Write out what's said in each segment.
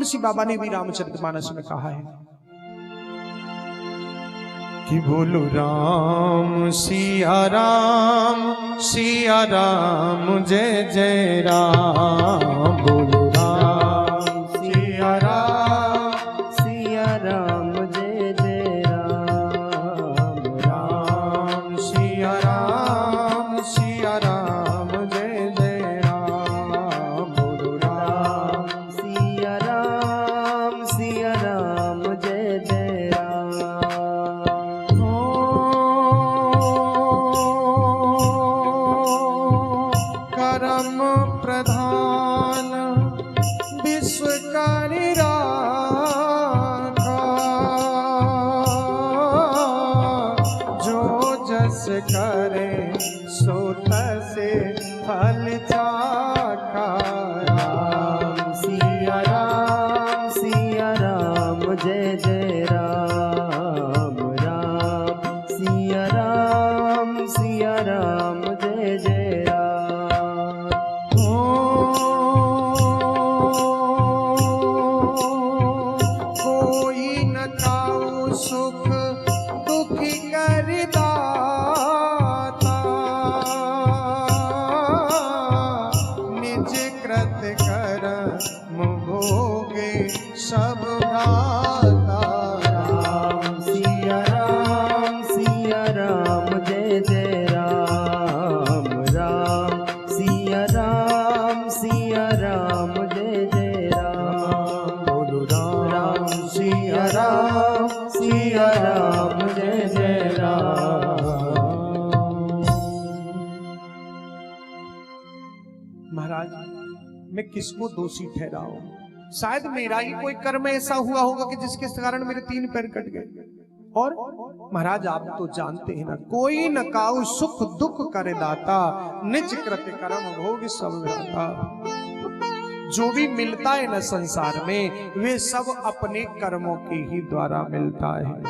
तुलसी बाबा ने भी रामचरितमानस में कहा है कि बोलो राम सिया राम जय जय राम। बोलो राम सिया राम जय जय राम। राम सिया राम जय जय राम। बोलो राम सिया राम जय जय राम। करम प्रधान विश्वकारी राखा, जो जस करे सो तसे फल चाखा। राम सिया राम जय जय राम। राम सिया राम जय जय राम। कोई न ताऊ सुख दुखी कर दाता, निज कृत कर्म भोगे सब भ्राता। राम सिया राम जय जय राम। राम सिया राम जय जय राम। बोलो राम सिया राम जय जय राम। महाराज मैं किसको दोषी ठहराऊं? शायद मेरा ही कोई कर्म ऐसा हुआ होगा कि जिसके कारण मेरे 3 पैर कट गए। और महाराज आप तो जानते हैं ना, कोई न काऊ सुख दुख करे दाता, निज कृत्य कर्म भोग सब विधाता। जो भी मिलता है ना संसार में, वे सब अपने कर्मों के ही द्वारा मिलता है।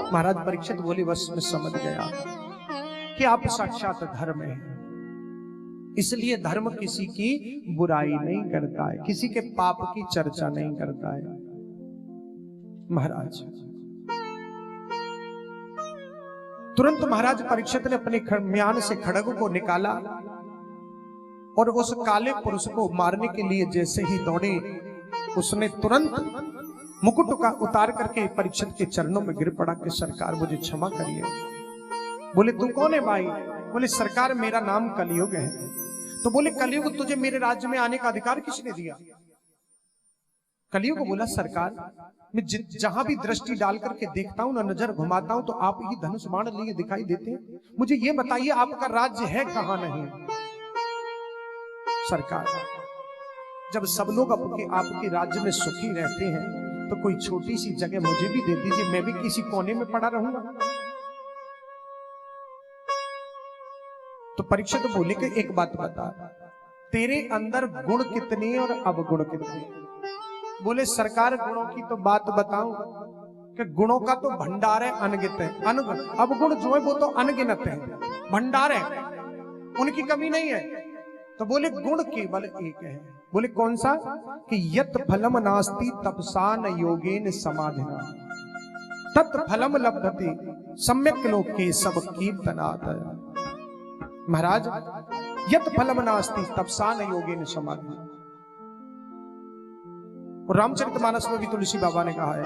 महाराज परीक्षित बोले बस मैं समझ गया कि आप साक्षात धर्म हैं, इसलिए धर्म किसी की बुराई नहीं करता है, किसी के पाप की चर्चा नहीं करता है। महाराज तुरंत महाराज परीक्षित ने अपने म्यान से खड्ग को निकाला और उस काले पुरुष को मारने के लिए जैसे ही दौड़े, उसने तुरंत मुकुट का उतार करके परीक्षित के चरणों में गिर पड़ा कि सरकार मुझे क्षमा करिए। बोले तू कौन है भाई? बोले सरकार मेरा नाम कलियुग है। तो बोले कलियुग तुझे मेरे राज्य में आने का अधिकार किसने दिया? कलियुग बोला सरकार मैं जहां भी दृष्टि डाल करके देखता हूं ना, नजर घुमाता हूं तो आप ही धनुष बाण लिए दिखाई देते हैं। मुझे ये बताइए आपका राज्य है कहां? नहीं सरकार, जब सब लोग आपके राज्य में सुखी रहते हैं तो कोई छोटी सी जगह मुझे भी दे दीजिए, मैं भी किसी कोने में पड़ा रहूंगा। तो परीक्षित तो बोले कि एक बात बता, तेरे अंदर गुण कितने और अवगुण कितने? बोले सरकार गुणों की तो बात बताऊं कि गुणों का तो भंडार है, अनगित है। अवगुण जो है वो तो अनगिनत है, भंडार है, उनकी कमी नहीं है। तो बोले गुण केवल एक है। बोले कौन सा? कि यत फलम नास्ति तपसा न योगेन समाधिना तत् फलम लभते सम्यक लोके सब कीर्तनात्। महाराज यत फलम नास्ति तपसा न योगेन समाधिना। और रामचरितमानस में भी तुलसी बाबा ने कहा है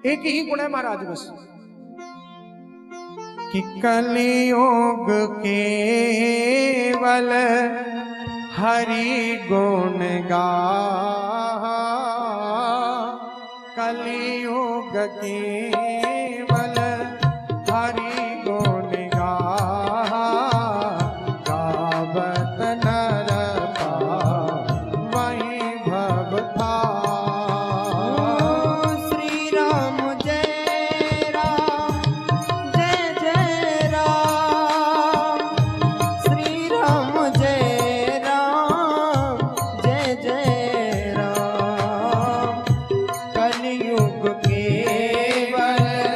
एक ही गुण है महाराज बस, कि कलियुग केवल हरि गुण गा। कलियुग केवल हरि गुण गा। गावत नर वही भव था। कलियुग केवल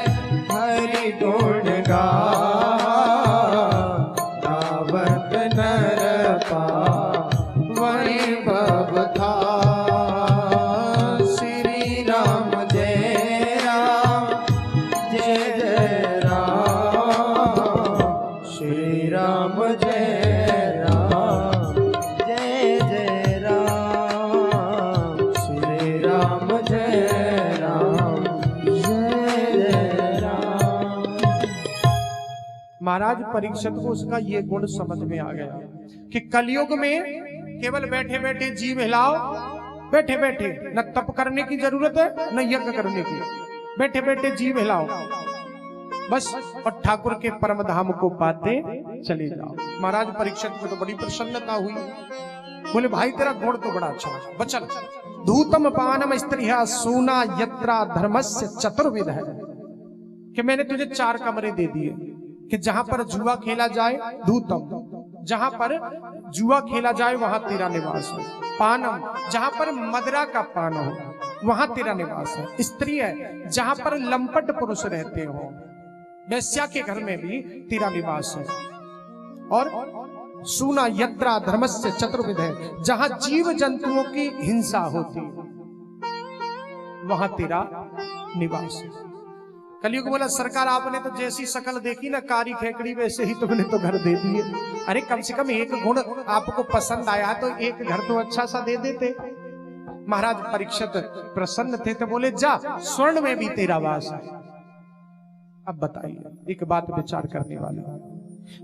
महाराज परीक्षित को उसका ये गुण समझ में आ गया कि कलयुग में केवल बैठे बैठे जीव हिलाओ, बैठे बैठे न तप करने की जरूरत है न यज्ञ करने की, बैठे बैठे जीव हिलाओ बस, और ठाकुर के परम धाम को पाते चले जाओ। महाराज परीक्षित को तो बड़ी प्रसन्नता हुई, बोले भाई तेरा गुण तो बड़ा अच्छा है, बचल धूतम पानम स्त्रिया सोना यत्रा धर्मस्य चतुर्विध है, कि मैंने तुझे 4 कमरे दे दिए कि जहां पर जुआ खेला जाए धूतम, जहां पर जुआ खेला जाए वहां तेरा निवास है, पानम जहां पर मदरा का पान हो वहां तेरा निवास है, स्त्री है जहां पर लंपट पुरुष रहते हो, वैश्या के घर में भी तेरा निवास है, और सूना यत्रा धर्मस्य चतुर्विध है, जहां जीव जंतुओं की हिंसा होती वहां तेरा निवास है। कलयुग बोला सरकार आपने तो जैसी शकल देखी ना कारी खेकड़ी वैसे ही तुमने तो घर दे दिए, अरे कम से कम एक गुण आपको पसंद आया तो एक घर तो अच्छा सा दे देते। महाराज परीक्षित प्रसन्न थे तो बोले जा स्वर्ण में भी तेरा वास है। अब बताइए एक बात विचार करने वाली,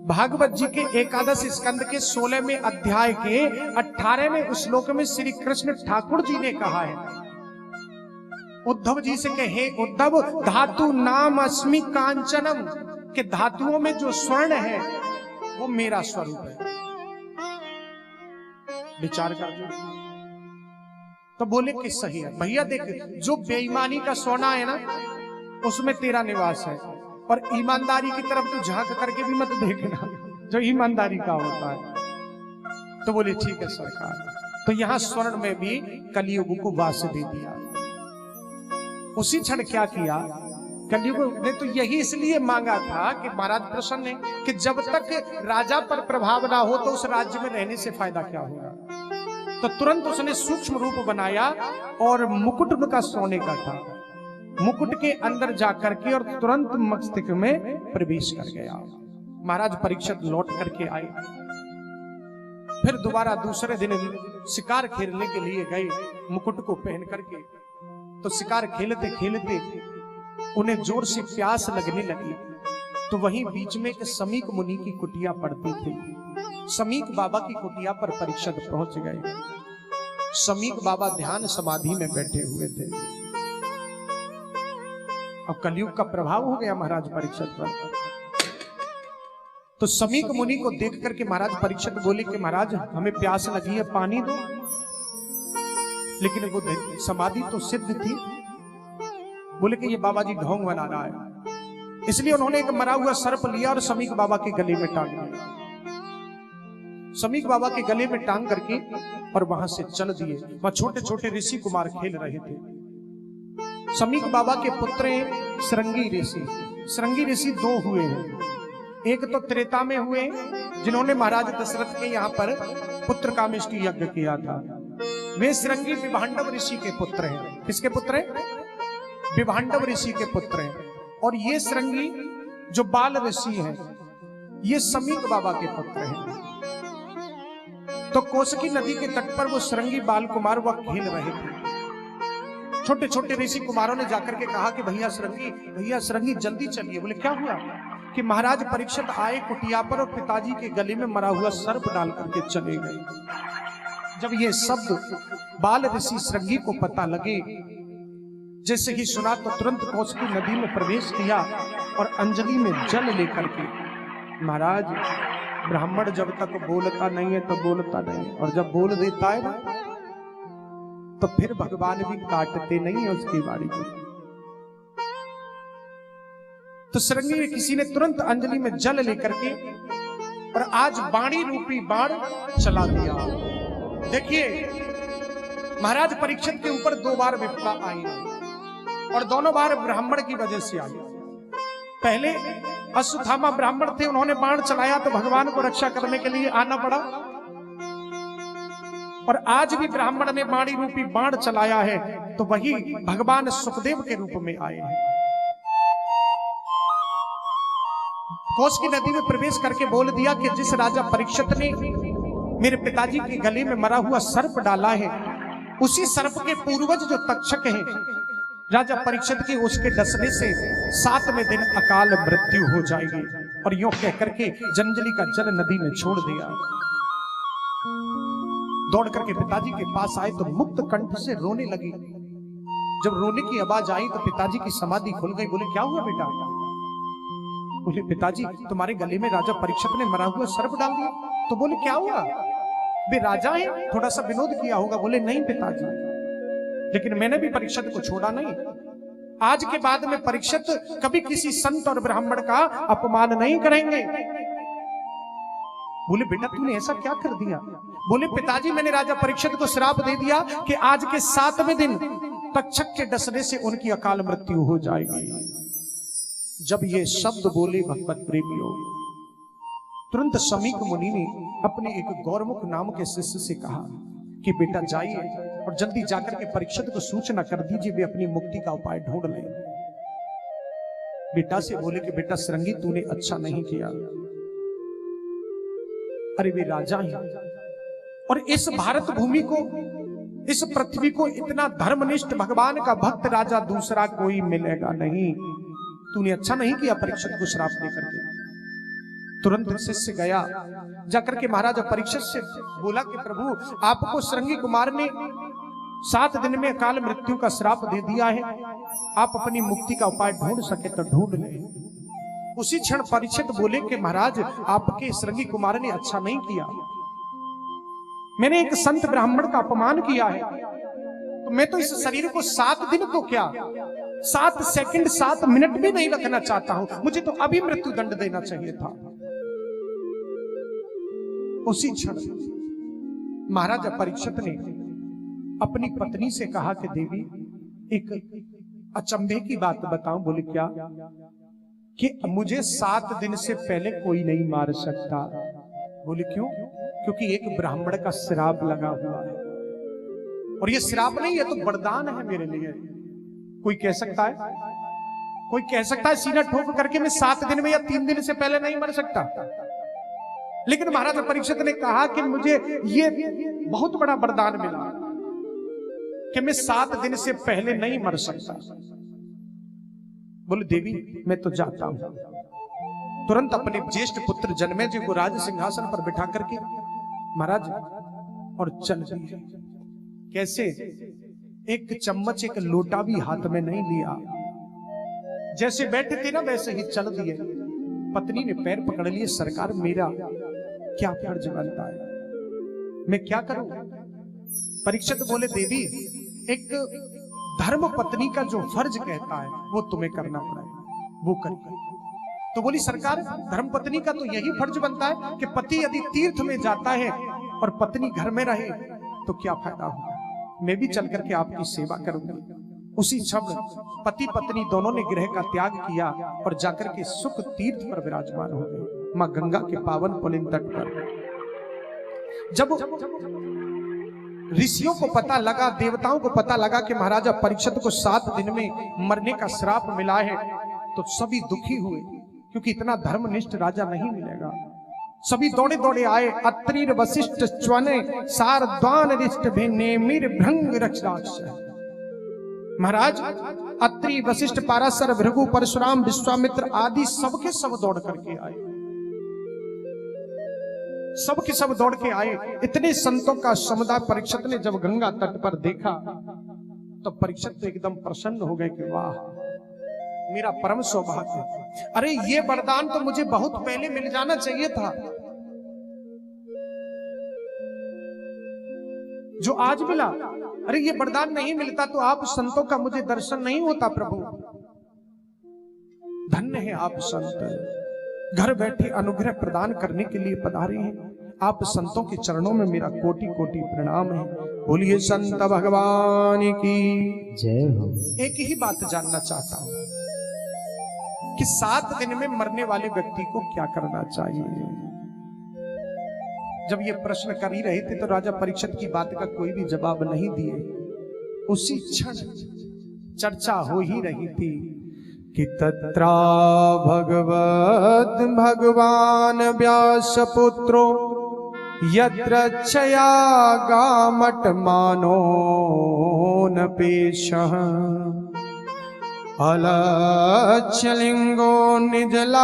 भागवत जी के एकादश स्कंद के 16वें अध्याय के 18वें श्लोक में श्री कृष्ण ठाकुर जी ने कहा है उद्धव जी से, कहे उद्धव धातु नाम अस्मि कांचनम, के धातुओं में जो स्वर्ण है वो मेरा स्वरूप है। विचार कर तो बोले कि सही है भैया, देख जो बेईमानी का सोना है ना उसमें तेरा निवास है, और ईमानदारी की तरफ तो झांक करके भी मत देखना जो ईमानदारी का होता है। तो बोले ठीक है सरकार, तो यहां स्वर्ण में भी कलयुग को वास दे दिया। उसी क्षण क्या किया, कलयुग ने तो यही इसलिए मांगा था कि महाराज प्रसन्न है कि जब तक राजा पर प्रभाव ना हो तो उस राज्य में रहने से फायदा क्या होगा। तो तुरंत उसने सूक्ष्म रूप बनाया और मुकुट उनका सोने का था, मुकुट के अंदर जाकर के और तुरंत मस्तिष्क में प्रवेश कर गया। महाराज परीक्षित लौट करके आए, फिर दोबारा दूसरे दिन शिकार खेलने के लिए गए मुकुट को पहन करके। तो शिकार खेलते खेलते उन्हें जोर से प्यास लगने लगी, तो वहीं बीच में एक समीक मुनि की कुटिया पड़ती थी। समीक बाबा की कुटिया पर परीक्षित पहुंच गए। समीक बाबा ध्यान समाधि में बैठे हुए थे। अब कलयुग का प्रभाव हो गया महाराज परीक्षित पर। तो समीक मुनि को देख करके महाराज परीक्षित बोले कि महाराज हमें प्यास लगी है, पानी दो। लेकिन वो समाधि तो सिद्ध थी। बोले कि ये बाबा जी ढोंग बना रहा है, इसलिए उन्होंने एक मरा हुआ सर्प लिया और समीक बाबा के गले में टांग दिया। समीक बाबा के गले में टांग करके और वहां से चल दिए। वहां छोटे छोटे ऋषि कुमार खेल रहे थे। समीक बाबा के पुत्र श्रृंगी ऋषि। श्रृंगी ऋषि 2 हुए हैं, एक तो त्रेता में हुए जिन्होंने महाराज दशरथ के यहाँ पर पुत्र कामेष्टि यज्ञ किया था। वे श्रृंगी विभांडव ऋषि के पुत्र हैं। किसके पुत्र हैं? विभांडव ऋषि के पुत्र हैं। और ये श्रृंगी जो बाल ऋषि हैं ये समीक बाबा के पुत्र हैं। तो कोसकी नदी के तट पर वो श्रृंगी बाल कुमार वह खेल रहे थे। छोटे छोटे ऋषि कुमारों ने जाकर के कहा कि भैया श्रृंगी जल्दी चलिए। बोले क्या हुआ? कि महाराज परीक्षित आए कुटिया पर और पिताजी के गले में मरा हुआ सर्प डाल करके चले गए। जब ये शब्द बाल ऋषि श्रृंगी को पता लगे, जैसे ही सुना तो तुरंत कोसकी नदी में प्रवेश किया और अंजलि में जल लेकर के, महाराज ब्राह्मण जब तक बोलता नहीं है तो बोलता नहीं, और जब बोल देता है तो फिर भगवान भी काटते नहीं है उसकी वाणी को। तो श्रृंगी में किसी ने तुरंत अंजलि में जल लेकर के और आज वाणी रूपी बाण चला दिया। देखिए महाराज परीक्षित के ऊपर 2 बार विपदा आई और दोनों बार ब्राह्मण की वजह से आई। पहले अश्वत्थामा ब्राह्मण थे, उन्होंने बाण चलाया तो भगवान को रक्षा करने के लिए आना पड़ा। और आज भी ब्राह्मण ने वाणी रूपी बाण चलाया है तो वही भगवान सुखदेव के रूप में आए हैं। कोस की नदी में प्रवेश करके बोल दिया कि जिस राजा परीक्षित ने मेरे पिताजी के गले में मरा हुआ सर्प डाला है, उसी सर्प के पूर्वज जो तक्षक है राजा परीक्षित के, उसके डसने से 7वें दिन अकाल मृत्यु हो जाएगी और यूं कह करके जंजली का जल नदी में छोड़ दिया। दौड़ करके पिताजी के पास आए तो मुक्त कंठ से रोने लगी। जब रोने की आवाज आई तो पिताजी की समाधि खुल गई। बोले क्या हुआ बेटा? बोले पिताजी तुम्हारे गले में राजा परीक्षित ने मरा हुआ सर्प डाल दिया। तो बोले क्या हुआ? वे राजा है, थोड़ा सा विनोद किया होगा। बोले नहीं पिताजी, लेकिन मैंने भी परीक्षित को छोड़ा नहीं। आज के बाद में परीक्षित कभी किसी संत और ब्राह्मण का अपमान नहीं करेंगे। बोले बेटा तूने ऐसा क्या कर दिया? बोले पिताजी मैंने राजा परीक्षित को श्राप दे दिया कि आज के 7वें दिन तक्षक के डसने से उनकी अकाल मृत्यु हो जाएगी। जब ये शब्द बोले भगवत प्रेमियों, तुरंत समीक मुनि ने अपने एक गौरमुख नाम के शिष्य से कहा कि बेटा जाइए और जल्दी जाकर के परीक्षित को सूचना कर दीजिए, वे अपनी मुक्ति का उपाय ढूंढ लें। बेटा से बोले कि बेटा श्रृंगी तूने अच्छा नहीं किया। अरे वे राजा हैं और इस भारत भूमि को, इस पृथ्वी को इतना धर्मनिष्ठ भगवान का भक्त राजा दूसरा कोई मिलेगा नहीं। तूने अच्छा नहीं किया परीक्षित को श्राप देकर के। तुरंत शिष्य गया, जाकर के महाराजा परीक्षित से बोला कि प्रभु आपको श्रृंगी कुमार ने 7 दिन में अकाल मृत्यु का श्राप दे दिया है, आप अपनी मुक्ति का उपाय ढूंढ सके तो ढूंढ लें। उसी क्षण परीक्षित बोले कि महाराज आपके श्रृंगी कुमार ने अच्छा नहीं किया, मैंने एक संत ब्राह्मण का अपमान किया है, तो मैं तो इस शरीर को 7 दिन तो क्या 7 सेकंड 7 मिनट भी नहीं रखना चाहता हूं, मुझे तो अभी मृत्यु दंड देना चाहिए था। उसी क्षण महाराजा परीक्षित ने अपनी पत्नी से कहा कि देवी एक अचंभे की बात बताऊं। बोले क्या? कि मुझे 7 दिन से पहले कोई नहीं मार सकता। बोले क्यों? क्योंकि एक ब्राह्मण का श्राप लगा हुआ है, और ये श्राप नहीं है तो वरदान है मेरे लिए। कोई कह सकता है, कोई कह सकता है सीना ठोक करके मैं 7 दिन में या 3 दिन से पहले नहीं मर सकता, लेकिन महाराजा परीक्षित ने कहा कि मुझे ये बहुत बड़ा वरदान मिला कि मैं 7 दिन से पहले नहीं मर सकता। बोले देवी मैं तो जाता हूं। तुरंत अपने ज्येष्ठ पुत्र जन्मेजय को राज सिंहासन पर बिठा करके महाराज और चल दिए। कैसे? एक चम्मच एक लोटा भी हाथ में नहीं लिया, जैसे बैठे थे ना वैसे ही चल दिए। पत्नी ने पैर पकड़ लिए, सरकार मेरा क्या फर्ज बनता है, मैं क्या करूं? परीक्षित बोले देवी एक धर्म पत्नी का जो फर्ज कहता है वो तुम्हें करना पड़ेगा, वो करिए। तो बोली सरकार धर्म पत्नी का तो यही फर्ज बनता है कि पति यदि तीर्थ में जाता है और पत्नी घर में रहे तो क्या फायदा होगा, मैं भी चल करके आपकी सेवा करूंगी। उसी क्षण पति पत्नी दोनों ने गृह का त्याग किया और जाकर के सुख तीर्थ पर विराजमान हो गए, मां गंगा के पावन पुलिन तट पर। जब ऋषियों को पता लगा, देवताओं को पता लगा कि महाराजा परीक्षित को 7 दिन में मरने का श्राप मिला है, तो सभी दुखी हुए, क्योंकि इतना धर्मनिष्ठ राजा नहीं मिलेगा। सभी दौड़े दौड़े आए। अत्रि वशिष्ठ च्वने सारद्वान रिष्ट भिन्ने मीर भृंग रक्षराक्ष। महाराज अत्रि वशिष्ठ पाराशर भृगु परशुराम विश्वामित्र आदि सबके सब दौड़ करके आए, सबके सब दौड़ के आए। इतने संतों का समुदाय परीक्षित ने जब गंगा तट पर देखा तो परीक्षित तो एकदम प्रसन्न हो गए कि वाह मेरा परम सौभाग्य, अरे ये वरदान तो मुझे बहुत पहले मिल जाना चाहिए था, जो आज मिला। अरे ये वरदान नहीं मिलता तो आप संतों का मुझे दर्शन नहीं होता। प्रभु धन्य है आप संत, घर बैठे अनुग्रह प्रदान करने के लिए पधारे हैं। आप संतों के चरणों में मेरा कोटि कोटि प्रणाम है। बोलिए संत भगवान की जय हो। एक ही बात जानना चाहता हूं कि 7 दिन में मरने वाले व्यक्ति को क्या करना चाहिए। जब ये प्रश्न कर ही रहे थे तो राजा परीक्षित की बात का कोई भी जवाब नहीं दिए। उसी क्षण चर्चा हो ही रही थी कि तत्रा भगवत भगवान व्यास पुत्रो यत्र क्षया गामट मानो न पेशः अलच्छलिंगो निजलाभतुष्टो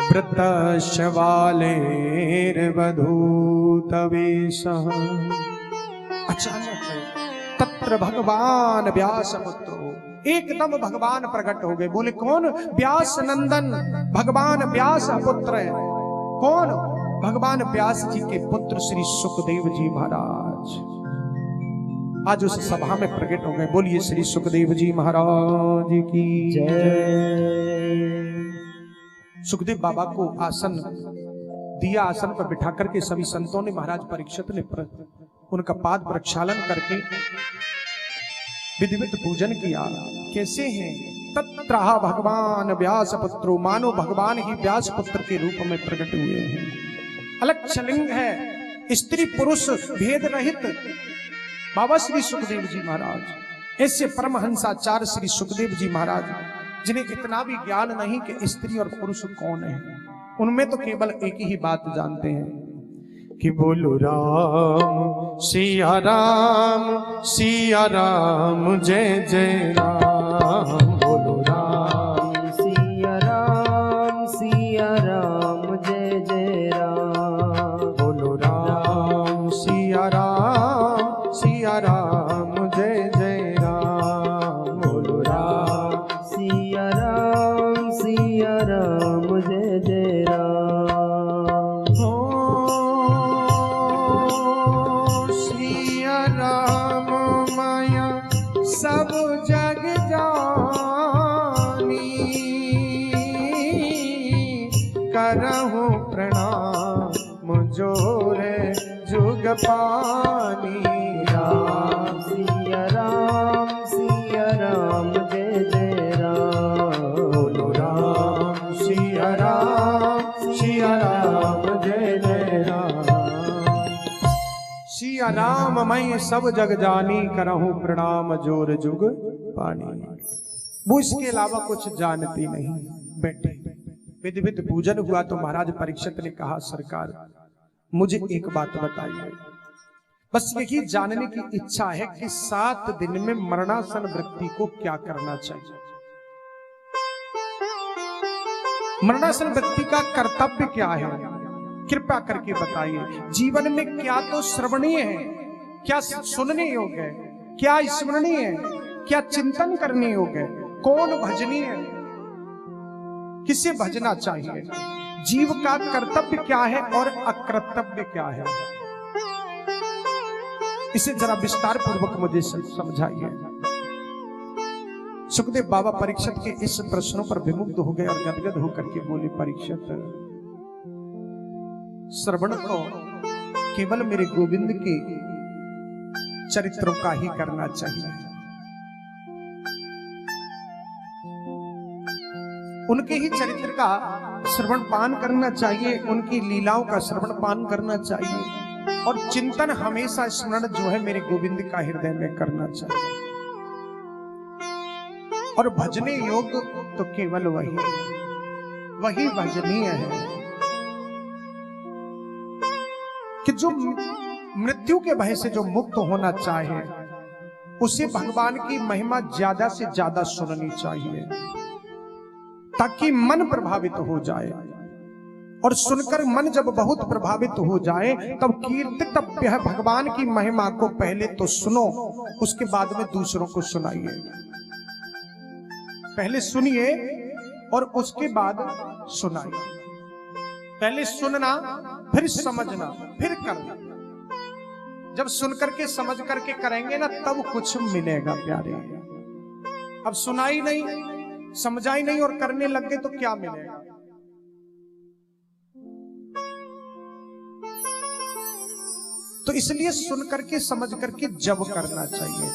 वृतशवालेर्वधूतवेशः। अचानक तत्र भगवान व्यास पुत्र, एकदम भगवान प्रकट हो गए। बोले कौन? व्यास नंदन भगवान व्यास पुत्र है। कौन? भगवान व्यास जी के पुत्र श्री सुखदेव जी महाराज आज उस सभा में प्रकट हो गए। बोलिए श्री सुखदेव जी महाराज की जय। सुखदेव बाबा को आसन दिया, आसन पर बिठा करके सभी संतों ने, महाराज परीक्षित ने उनका पाद प्रक्षालन करके विधिवत पूजन किया। कैसे हैं? तत्रहा भगवान व्यास पुत्रो, मानो भगवान ही व्यास पुत्र के रूप में प्रकट हुए हैं। अलक्षलिंग है, स्त्री पुरुष भेद रहित बाबा श्री सुखदेव जी महाराज। ऐसे परमहंसाचार्य श्री सुखदेव जी महाराज जिन्हें इतना भी ज्ञान नहीं कि स्त्री और पुरुष कौन है, उनमें तो केवल एक ही बात जानते हैं कि बोलो राम सिया राम जय जय राम। बोलो राम सिया राम जय जय राम। बोलो राम सिया राम जय जय राम। बोलो राम सिया राम जय जय राम। हो सिया राम माया सब जग जानी, करहु प्रणाम जोरे जुग पानी। राम सिया राम जय जय राम। बोलो राम सिया राम जय जय राम। सिया राम मैं सब जग जानी, करहूं प्रणाम जोर जुग पानी। वो इसके अलावा कुछ जानती नहीं। बैठे विधिवत पूजन हुआ तो महाराज परीक्षित ने कहा सरकार मुझे एक बात बताइए, बस यही जानने की इच्छा है कि 7 दिन में मरणासन व्यक्ति को क्या करना चाहिए। मरणासन व्यक्ति का कर्तव्य क्या है, कृपया करके बताइए। जीवन में क्या तो श्रवणीय है, क्या सुनने योग्य है, क्या स्मरणीय है, क्या चिंतन करने योग्य है, कौन भजनीय है, किसे भजना चाहिए, जीव का कर्तव्य क्या है और अकर्तव्य क्या है, इसे जरा विस्तार पूर्वक मुझे समझाइए। सुखदेव बाबा परीक्षित के इस प्रश्नों पर विमुग्ध हो गए और गदगद होकर के बोले परीक्षित, श्रवण तो केवल मेरे गोविंद के चरित्रों का ही करना चाहिए, उनके ही चरित्र का श्रवण पान करना चाहिए, उनकी लीलाओं का श्रवण पान करना चाहिए और चिंतन हमेशा स्मरण जो है मेरे गोविंद का हृदय में करना चाहिए। और भजने योग्य तो केवल वही भजनीय है कि जो मृत्यु के भय से जो मुक्त होना चाहे उसे भगवान की महिमा ज्यादा से ज्यादा सुननी चाहिए ताकि मन प्रभावित हो जाए। और सुनकर मन जब बहुत प्रभावित हो जाए तब कीर्तितव्य है भगवान की महिमा को पहले तो सुनो, उसके बाद में दूसरों को सुनाइए। पहले सुनिए और उसके बाद सुनाइए। पहले सुनना, फिर समझना, फिर करना। जब सुन करके समझ करके करेंगे ना तब कुछ मिलेगा प्यारे। अब सुनाई नहीं, समझाई नहीं और करने लग गए तो क्या मिलेगा। तो इसलिए सुन करके समझ करके जब करना चाहिए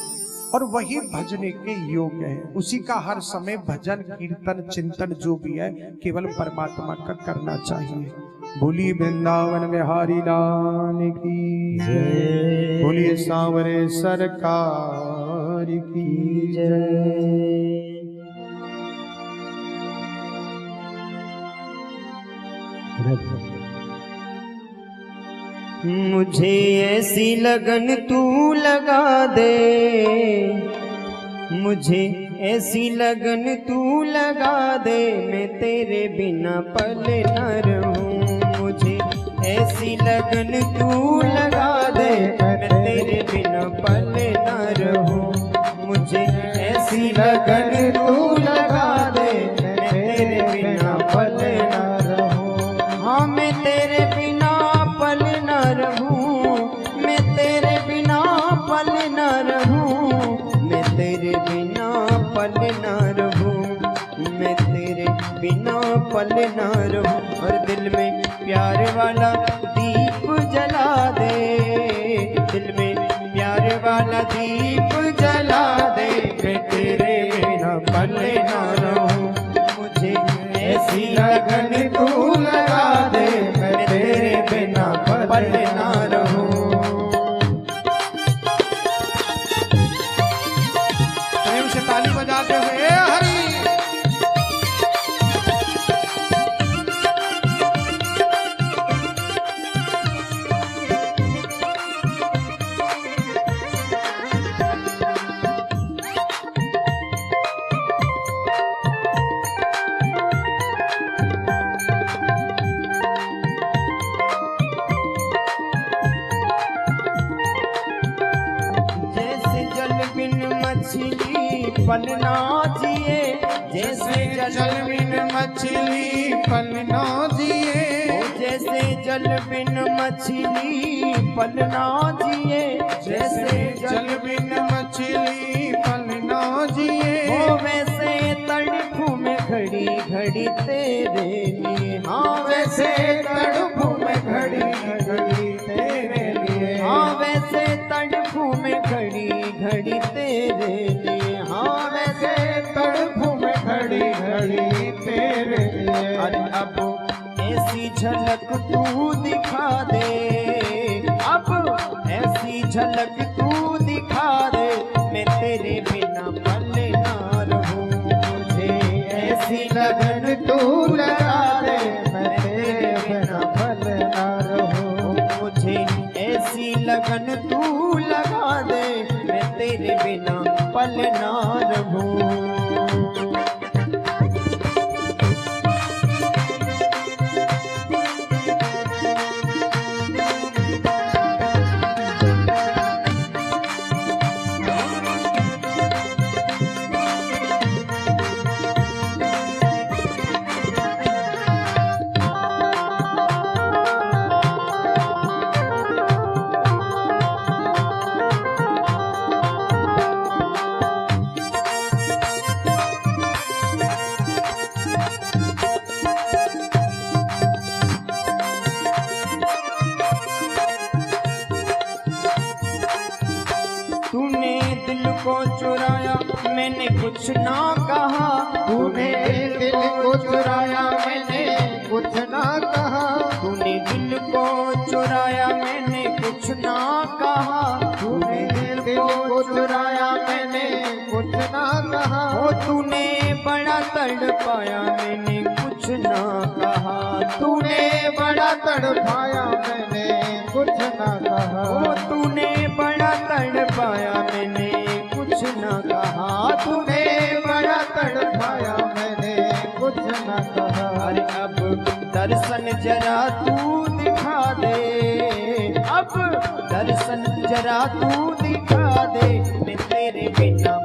और वही भजने के योग्य है। उसी का हर समय भजन कीर्तन चिंतन जो भी है केवल परमात्मा का करना चाहिए। बोलिए वृंदावन बिहारी लाल की जय, बोलिए सांवरे सरकार की जय। मुझे ऐसी लगन तू लगा दे, मुझे ऐसी लगन तू लगा दे, मैं तेरे बिना पल न रहूं। मुझे ऐसी लगन तू लगा दे, मैं तेरे बिना पल न रहूं। मुझे ऐसी लगन तू लगा दे, मैं तेरे बिना पल न रहूं। हाँ मैं तेरे बिना पल न रहूं, मैं तेरे बिना पल न रहूं, मैं तेरे बिना पल न रहूं, मैं तेरे बिना पल न रहूं। और दिल में प्यार वाला दीप जला दे, दिल में प्यार वाला दीप जला दे, मैं तेरे बिना पल न रहूं। मुझे ऐसी लगन तू लगा दे, मैं तेरे बिना पल न रहूं। प्रेम से ताली बजाते हुए ए हरि। जैसे जल बिन मछली पल ना जिए, जैसे जल बिन मछली पल न जिए, जैसे जल बिन मछली पल ना जिए, जैसे जल बिन मछली पल न जिए, हो वैसे तड़फू में घड़ी घड़ी तेरे लिए। हाँ वैसे तड़फू में घड़ी घड़ी तेरे लिए, हाँ वैसे तड़फू में घड़ी घड़ी तेरे लिए। हाँ वैसे तड़फू में घड़ी घड़ी तेरे लिए। और अब ऐसी झलक तू दिखा दे, अब ऐसी झलक तू दिखा दे, मैं तेरे बिना पल ना रहूं। मुझे ऐसी लगन तू लगा दे, मैं तेरे बिना पल न रहूं। मुझे ऐसी लगन तू लगा दे, मैं तेरे बिना पल ना रहूं। तूने दिल को चुराया मैंने कुछ ना कहा, तूने दिल को चुराया मैंने कुछ ना कहा, तूने दिल को चुराया मैंने कुछ ना कहा, तूने दिल को चुराया मैंने कुछ ना कहा, ओ तूने बड़ा तड़पाया मैंने कुछ ना कहा, तूने बड़ा तड़पाया मैंने कुछ ना कहा, ओ तूने बड़ा तड़पाया मैंने कुछ ना कहा, तूने बड़ा तड़पाया मैंने कुछ ना कहा। अरे अब दर्शन जरा तू दिखा दे, अब दर्शन जरा तू दिखा दे, मैं तेरे बिना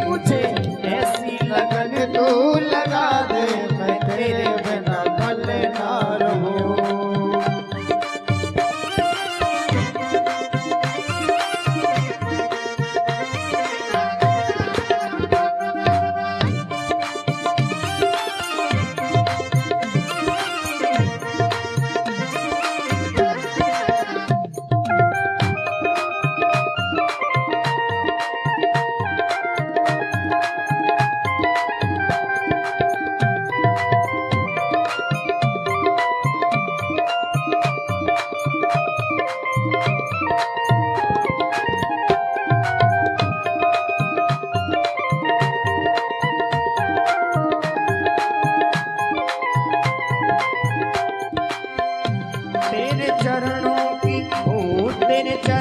मुझे ऐसी लगन तू लगा दे, मैं तेरे बिना पल ना रहूं।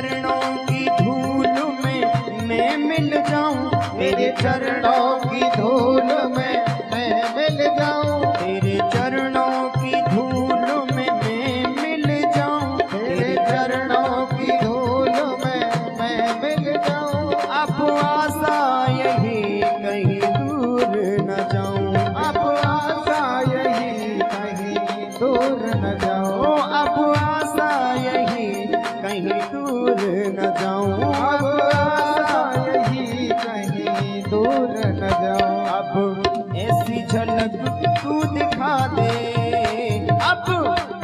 चरणों की धूल में मैं मिल जाऊं, तेरे चरणों की धूल में मैं मिल जाऊं, तेरे चरणों की धूल में मैं मिल जाऊं, तेरे चरणों की धूल में मैं मिल जाऊं। अब आशा यही कहीं दूर न जाऊं, अब आशा यही कहीं दूर न जाऊं, अब आशा यही कहीं दूर न जाऊं, अब आशा यही कहीं दूर न जाऊं। अब ऐसी झलक तू दिखा दे, अब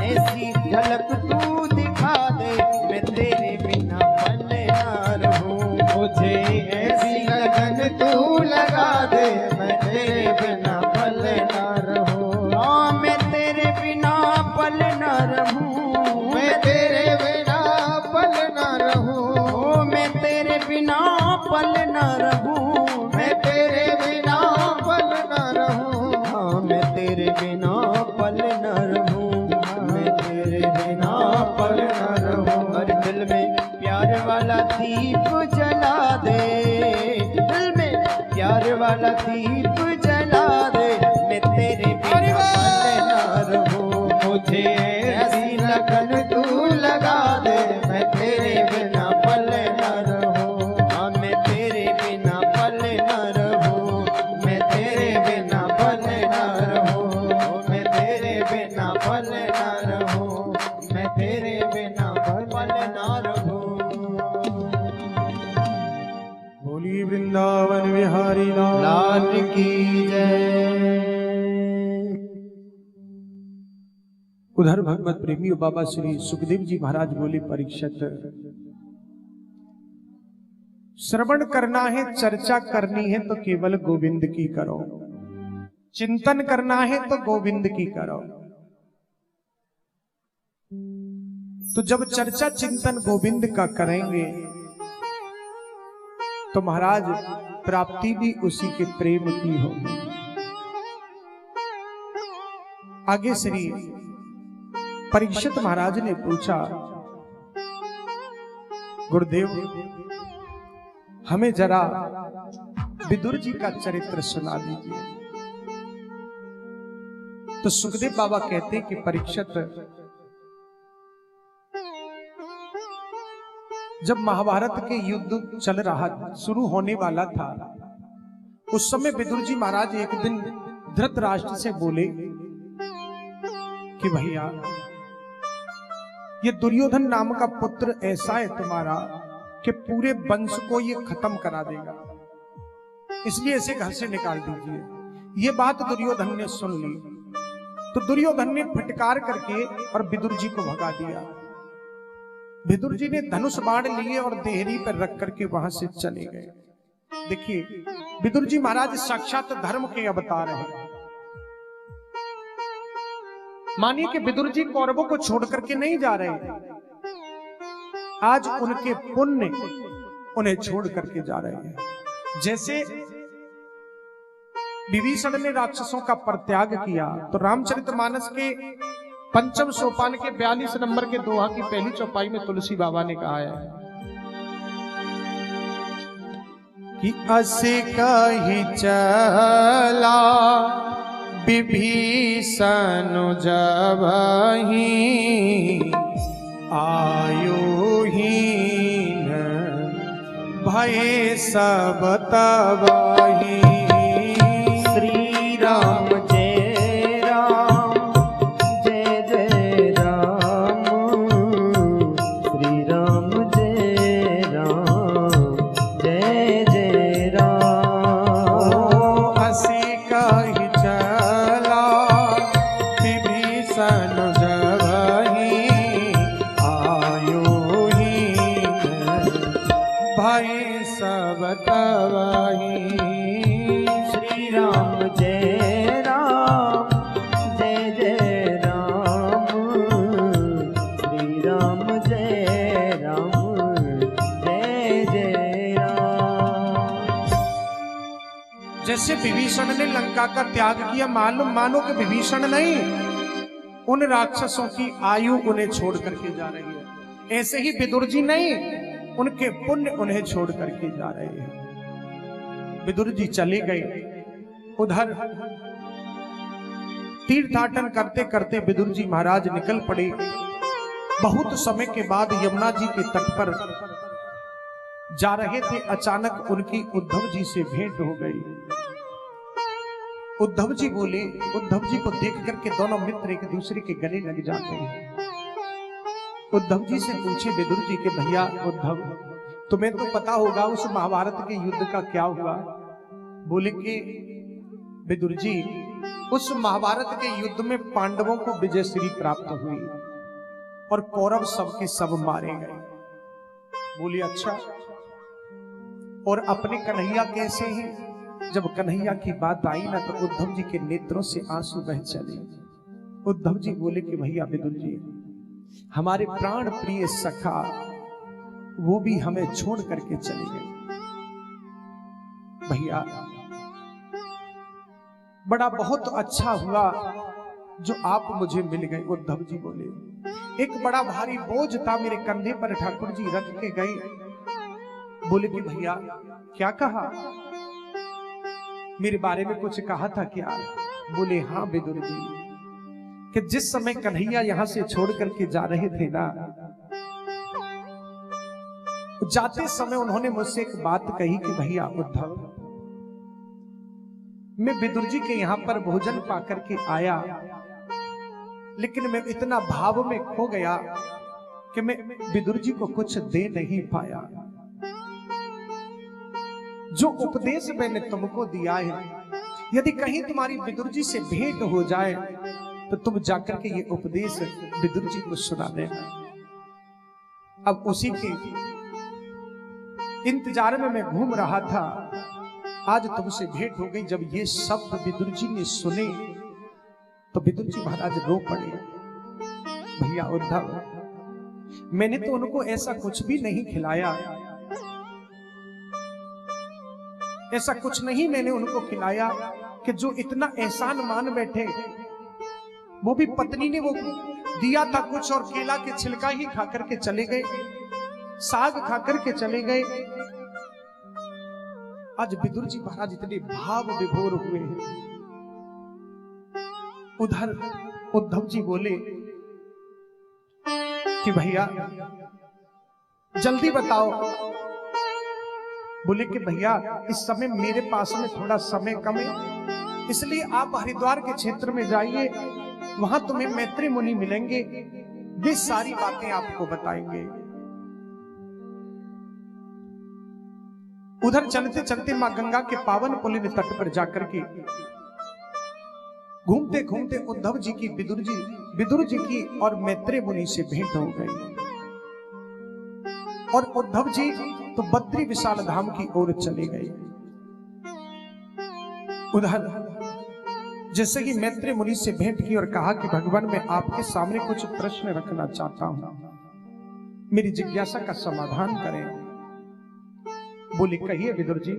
ऐसी झलक तू दिखा दे, मैं तेरे बिना पल ना रहूं, मुझे ऐसी लगन तू लगा दे, मैं तेरे बिना पल ना रहूं। हाँ मैं तेरे बिना पल ना रहूं, मैं तेरे बिना पल ना रहूं, मैं तेरे बिना पल ना रहूं, मैं तेरे बिना पल ना रहूं। हाँ मैं तेरे बिना पल ना रहूं, मैं तेरे बिना पल ना रहूं। और दिल में प्यार वाला दीप जला दे, दिल में प्यार वाला दीप जला दे, मैं तेरे बिना पल ना रहूं, मुझे ऐसी लगन तू लगा दे, मैं तेरे बिना पल ना रहूं। हाँ मैं तेरे बिना पल ना रहूं, मैं तेरे बिना पल ना रहूं, मैं तेरे बिना पल ना रहूं, मैं तेरे बिना पल ना रहूं। बोली वृंदावन बिहारी लाल की जय। उधर भगवत प्रेमी बाबा श्री सुखदेव जी महाराज बोले, परीक्षित श्रवण करना है, चर्चा करनी है तो केवल गोविंद की करो, चिंतन करना है तो गोविंद की करो। तो जब चर्चा चिंतन गोविंद का करेंगे तो महाराज प्राप्ति भी उसी के प्रेम की होगी। आगे श्री परीक्षित महाराज ने पूछा, गुरुदेव हमें जरा विदुर जी का चरित्र सुना दीजिए। तो सुखदेव बाबा कहते कि परीक्षित, जब महाभारत के युद्ध चल रहा, शुरू होने वाला था, उस समय विदुर जी महाराज एक दिन धृतराष्ट्र से बोले कि भैया ये दुर्योधन नाम का पुत्र ऐसा है तुम्हारा कि पूरे वंश को ये खत्म करा देगा, इसलिए इसे घर से निकाल दीजिए। ये बात दुर्योधन ने सुन ली तो दुर्योधन ने फटकार करके और विदुर जी को भगा दिया। विदुर जी ने धनुष बाण लिए और देहरी पर रख करके वहां से चले गए। देखिए विदुर जी महाराज साक्षात धर्म के अवतार हैं। मानिए कि विदुर जी कौरवों को छोड़ करके नहीं जा रहे, आज उनके पुण्य उन्हें छोड़ करके जा रहे हैं। जैसे विभीषण ने राक्षसों का परित्याग किया तो रामचरितमानस के पंचम सोपान के 42 नंबर के दोहा की पहली चौपाई में तुलसी बाबा ने कहा है कि असे कही चला विभीषण जबहि आयुहीन भय सब तबहि। श्री राम जय राम, जय जय राम, श्री राम जय राम, जय जय राम। असे कही चला विभीषण जबहि आयुहीन भय सब तबहि। श्री राम जय राम, जय जय राम, श्री राम जय राम, जय जय राम। जैसे विभीषण ने लंका का त्याग किया, मानो कि विभीषण नहीं, उन राक्षसों की आयु उन्हें छोड़ करके जा रही है। ऐसे ही विदुर जी नहीं, उनके पुण्य उन्हें छोड़ करके जा रहे हैं। विदुर जी चले गए। उधर तीर्थाटन करते करते विदुर जी महाराज निकल पड़े। बहुत समय के बाद यमुना जी के तट पर जा रहे थे, अचानक उनकी उद्धव जी से भेंट हो गई। उद्धव जी बोले, उद्धव जी को देख करके दोनों मित्र एक दूसरे के गले लग जाते हैं। उद्धव जी से पूछे विदुर जी के भैया उद्धव, तुम्हें तो पता होगा उस महाभारत के युद्ध का क्या हुआ। बोले कि विदुर जी, उस महाभारत के युद्ध में पांडवों को विजयश्री प्राप्त हुई और कौरव सबके सब मारे गए। बोले अच्छा, और अपने कन्हैया कैसे हैं? जब कन्हैया की बात आई ना तो उद्धव जी के नेत्रों से आंसू बह चले। उद्धव जी बोले कि भैया विदुर जी, हमारे प्राण प्रिय सखा वो भी हमें छोड़ करके चले गए। भैया बड़ा बहुत अच्छा हुआ जो आप मुझे मिल गए। उद्धव जी बोले, एक बड़ा भारी बोझ था मेरे कंधे पर, ठाकुर जी रख के गए। बोले कि भैया क्या कहा? मेरे बारे में कुछ कहा था क्या? बोले हाँ विदुर जी, कि जिस समय कन्हैया यहां से छोड़ करके जा रहे थे ना, जाते समय उन्होंने मुझसे एक बात कही कि भैया उद्धव, मैं विदुर जी के यहां पर भोजन पाकर के आया, लेकिन मैं इतना भाव में खो गया कि मैं विदुर जी को कुछ दे नहीं पाया। जो उपदेश मैंने तुमको दिया है, यदि कहीं तुम्हारी विदुर जी से भेंट हो जाए तो तुम जाकर के ये उपदेश विदुर जी को सुना देना। अब उसी के इंतजार में मैं घूम रहा था, आज तुमसे भेंट हो गई। जब ये शब्द विदुर जी ने सुने तो विदुर जी महाराज रो पड़े। भैया उद्धव, मैंने तो उनको ऐसा कुछ भी नहीं खिलाया, ऐसा कुछ नहीं मैंने उनको खिलाया कि जो इतना एहसान मान बैठे। वो भी पत्नी ने वो दिया था कुछ और केला के छिलका ही खा करके चले गए, साग खा करके चले गए। आज विदुर जी महाराज इतने भाव विभोर हुए हैं। उधर उद्धव जी बोले कि भैया जल्दी बताओ। बोले कि भैया इस समय मेरे पास में थोड़ा समय कम है, इसलिए आप हरिद्वार के क्षेत्र में जाइए, वहां तुम्हें मैत्री मुनि मिलेंगे, वे सारी बातें आपको बताएंगे। उधर चलते चलते मां गंगा के पावन पुलिन तट पर जाकर के घूमते घूमते उद्धव जी की विदुर जी की और मैत्री मुनि से भेंट हो गई। और उद्धव जी तो बद्री विशाल धाम की ओर चले गए। उधर जैसे ही मैत्री मुनि से भेंट की और कहा कि भगवान मैं आपके सामने कुछ प्रश्न रखना चाहता हूं, मेरी जिज्ञासा का समाधान करें। बोले कहिए विदुर जी।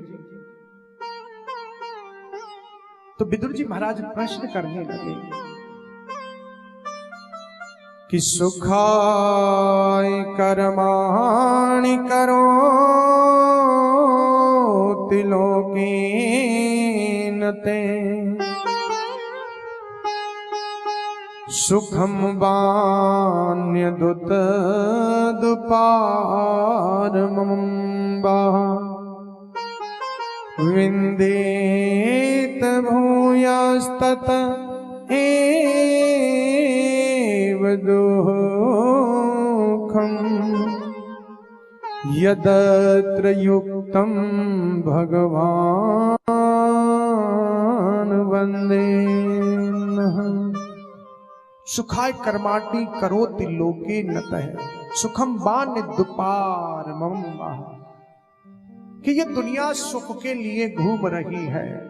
तो विदुर जी महाराज प्रश्न करने लगे कि सुखाय कर्माणि करो तिलोकेन ते सुखम वान्यदुत दुपारमम्बा विन्देत भूयस्तत एव दुःखम् यदत्र युक्तं भगवान् वन्दे। सुखाय कर्माणि करोति लोके नतः सुखम वान्य दुपारमम्। कि ये दुनिया सुख के लिए घूम रही है,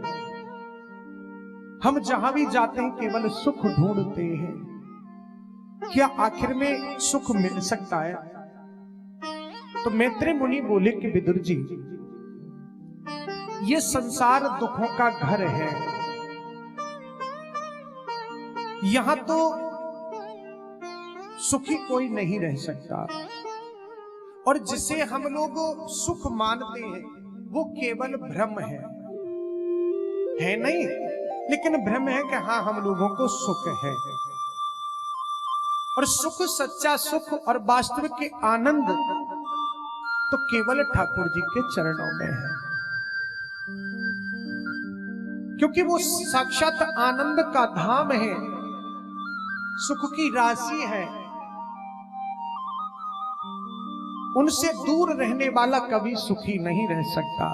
हम जहां भी जाते हैं केवल सुख ढूंढते हैं। क्या आखिर में सुख मिल सकता है? तो मैत्री मुनि बोले कि विदुर जी, ये संसार दुखों का घर है, यहां तो सुखी कोई नहीं रह सकता। और जिसे हम लोग सुख मानते हैं वो केवल भ्रम है नहीं, लेकिन भ्रम है कि हाँ हम लोगों को सुख है। और सुख, सच्चा सुख और वास्तविक के आनंद तो केवल ठाकुर जी के चरणों में है, क्योंकि वो साक्षात आनंद का धाम है, सुख की राशि है। उनसे दूर रहने वाला कभी सुखी नहीं रह सकता।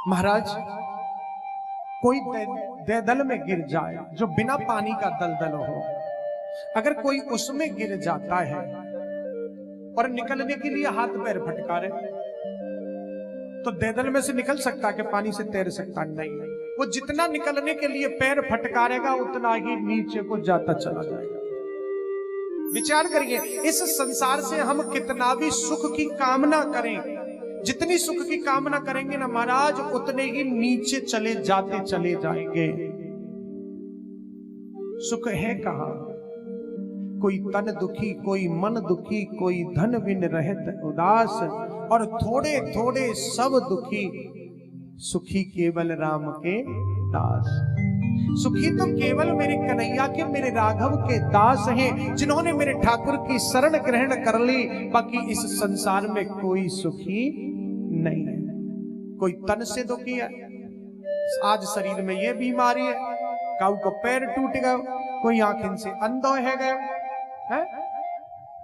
महाराज, कोई दलदल में गिर जाए जो बिना पानी का दलदल हो, अगर कोई उसमें गिर जाता है और निकलने के लिए हाथ पैर फटकारे तो दलदल में से निकल सकता कि पानी से तैर सकता? नहीं। वो जितना निकलने के लिए पैर फटकारेगा उतना ही नीचे को जाता चला जाएगा। विचार करिए, इस संसार से हम कितना भी सुख की कामना करें, जितनी सुख की कामना करेंगे ना महाराज, उतने ही नीचे चले जाएंगे। सुख है कहां? कोई तन दुखी, कोई मन दुखी, कोई धन बिन रहत उदास, और थोड़े थोड़े सब दुखी, सुखी केवल राम के दास। सुखी तो केवल मेरे कन्हैया के, मेरे राघव के दास हैं, जिन्होंने मेरे ठाकुर की शरण ग्रहण कर ली। बाकी इस संसार में कोई सुखी नहीं है। कोई तन से दुखी है, आज शरीर में ये बीमारी है, काऊ को पैर टूट गया, कोई आंखें से अंधो है गया है?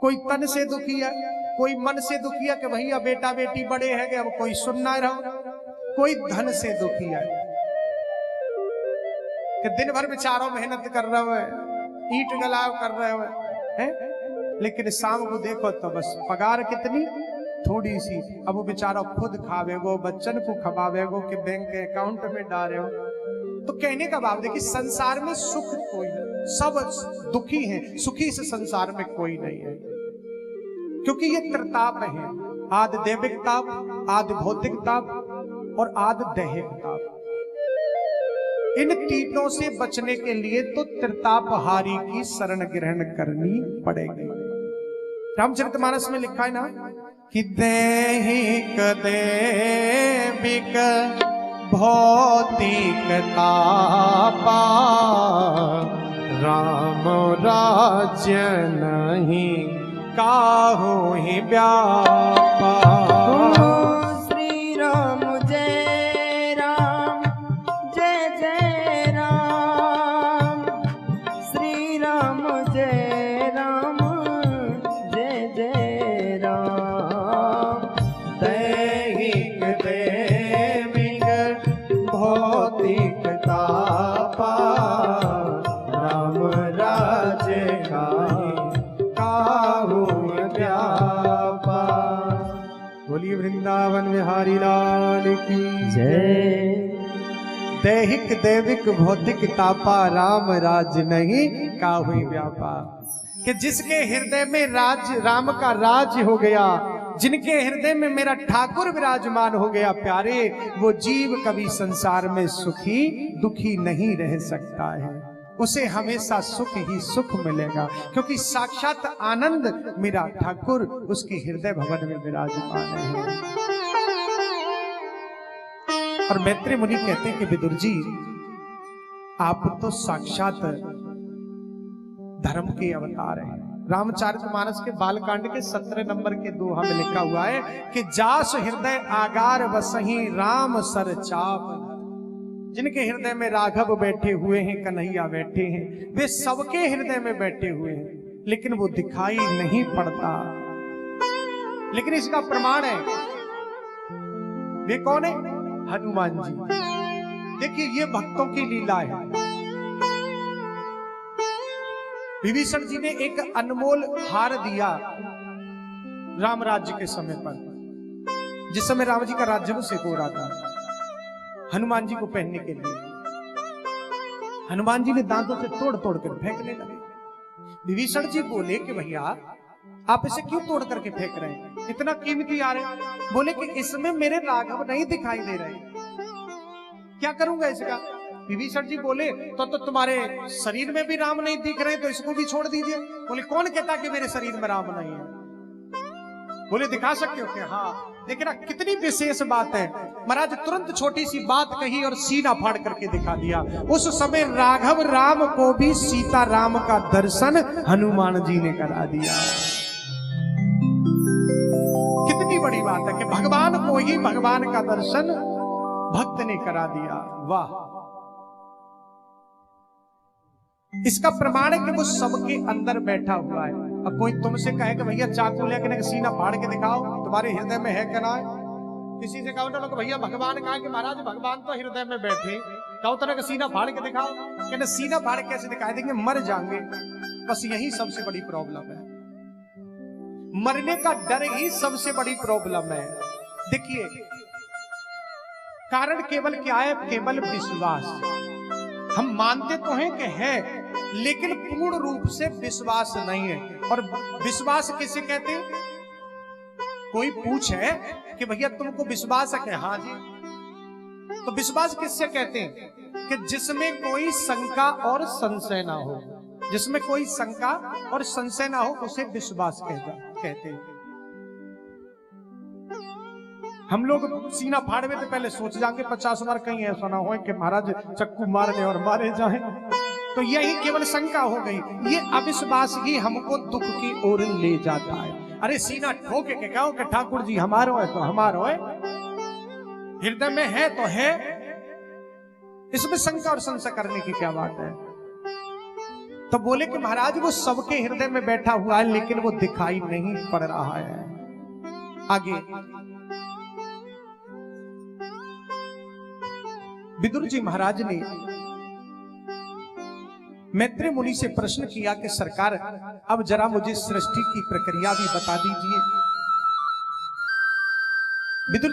कोई तन से दुखी है, कोई मन से दुखी है कि भैया बेटा बेटी बड़े है गए, अब कोई सुन ना रहा। कोई धन से दुखी है कि दिन भर बेचारों मेहनत कर रहे हो, ईट गलाव कर रहे हो हैं, लेकिन शाम को देखो तो बस पगार कितनी थोड़ी सी। अब वो बेचारा खुद खावेगो, बच्चन को खवावेगो कि बैंक के अकाउंट में डाले हो। तो कहने का भाव देखिए, संसार में सुख कोई नहीं, सब दुखी हैं, सुखी इस संसार में कोई नहीं है। क्योंकि ये त्रिताप है, आदि दैविक ताप, आदि भौतिक ताप और आदि दैहिक ताप। इन तीनों से बचने के लिए तो त्रितापहारी की शरण ग्रहण करनी पड़ेगी। रामचरितमानस में लिखा है ना कि दैहिक दैविक भौतिक तापा, राम राज्य नहीं काहू ही व्यापा। श्री राम जय राम, जय जय राम। श्री राम जय राम, जय जय राम। दैहिक दैविक भौतिक तापा, राम राज्य काहू व्यापा। बोलिए वृंदावन बिहारी लाल की जय। दैहिक दैविक भौतिक तापा, राम राज नहीं काहू व्यापा। कि जिसके हृदय में राज, राम का राज हो गया, जिनके हृदय में मेरा ठाकुर विराजमान हो गया प्यारे, वो जीव कभी संसार में सुखी दुखी नहीं रह सकता है। उसे हमेशा सुख ही सुख मिलेगा, क्योंकि साक्षात आनंद मेरा ठाकुर उसके हृदय भवन में विराजमान है। और मैत्री मुनि कहते हैं कि विदुर जी, आप तो साक्षात धर्म के अवतार हैं। रामचरितमानस के बालकांड के 17 नंबर के दोहा में लिखा हुआ है कि जास हृदय आगार बसही राम सर चाप। जिनके हृदय में राघव बैठे हुए हैं, कन्हैया बैठे हैं, वे सबके हृदय में बैठे हुए हैं, लेकिन वो दिखाई नहीं पड़ता। लेकिन इसका प्रमाण है, वे कौन है? हनुमान जी। देखिए, ये भक्तों की लीला है। विभीषण जी ने एक अनमोल हार दिया राम राज्य के समय पर, जिस समय राम जी का राज्याभिषेक हो रहा था, हनुमान जी को पहनने के लिए। हनुमान जी ने दांतों से तोड़ तोड़ कर फेंकने लगे। विभीषण जी बोले कि भैया आप इसे क्यों तोड़ करके फेंक रहे हैं, इतना कीमती आ रहे। बोले कि इसमें मेरे राघव नहीं दिखाई दे रहे, क्या करूंगा इसका? विभीषण जी बोले तो तुम्हारे शरीर में भी राम नहीं दिख रहे, तो इसको भी छोड़ दीजिए। बोले कौन कहता कि मेरे शरीर में राम नहीं है? बोले दिखा सकते हो क्या? हाँ। देखना कितनी विशेष बात है। महाराज तुरंत छोटी सी बात कही और सीना फाड़ करके दिखा दिया। उस समय राघव राम को भी सीता राम का दर्शन हनुमान जी ने करा दिया। कितनी बड़ी बात है कि भगवान को ही भगवान का दर्शन भक्त ने करा दिया। वाह! इसका प्रमाण है कि वो सबके अंदर बैठा हुआ है। अब कोई तुमसे कहे कि भैया चाकू लेकर सीना फाड़ के दिखाओ, तुम्हारे हृदय में है क्या ना है? किसी से कहो ना भैया भगवान कहा कि महाराज भगवान तो हृदय में बैठे, कहो तरह का सीना फाड़ के दिखाओ, कहते सीना फाड़ कैसे दिखाई देंगे? मर जाएंगे। बस यही सबसे बड़ी प्रॉब्लम है, मरने का डर ही सबसे बड़ी प्रॉब्लम है। देखिए कारण केवल क्या है? केवल विश्वास। हम मानते तो हैं कि है, लेकिन पूर्ण रूप से विश्वास नहीं है। और विश्वास किसे कहते हैं? कोई पूछे कि भैया तुमको विश्वास है? हाँ जी। तो विश्वास किससे कहते हैं? कि जिसमें कोई शंका और संशय ना हो। जिसमें कोई शंका और संशय ना हो उसे विश्वास कहते हैं। हम लोग सीना फाड़वे तो पहले सोच जाएंगे 50 बार, कहीं ऐसा ना हो कि महाराज चक्कू मारने और मारे जाएं। तो यही केवल शंका हो गई। ये अविश्वास ही हमको दुख की ओर ले जाता है। अरे सीना ठोके के कहो कि ठाकुर जी हमारो है तो हमारो है, हृदय में है तो है, इसमें शंका और संशय करने की क्या बात है? तो बोले कि महाराज वो सबके हृदय में बैठा हुआ है, लेकिन वो दिखाई नहीं पड़ रहा है। आगे विदुर जी महाराज ने मैत्री मुनि से प्रश्न किया कि सरकार अब जरा मुझे सृष्टि की प्रक्रिया भी बता दीजिए। विदुर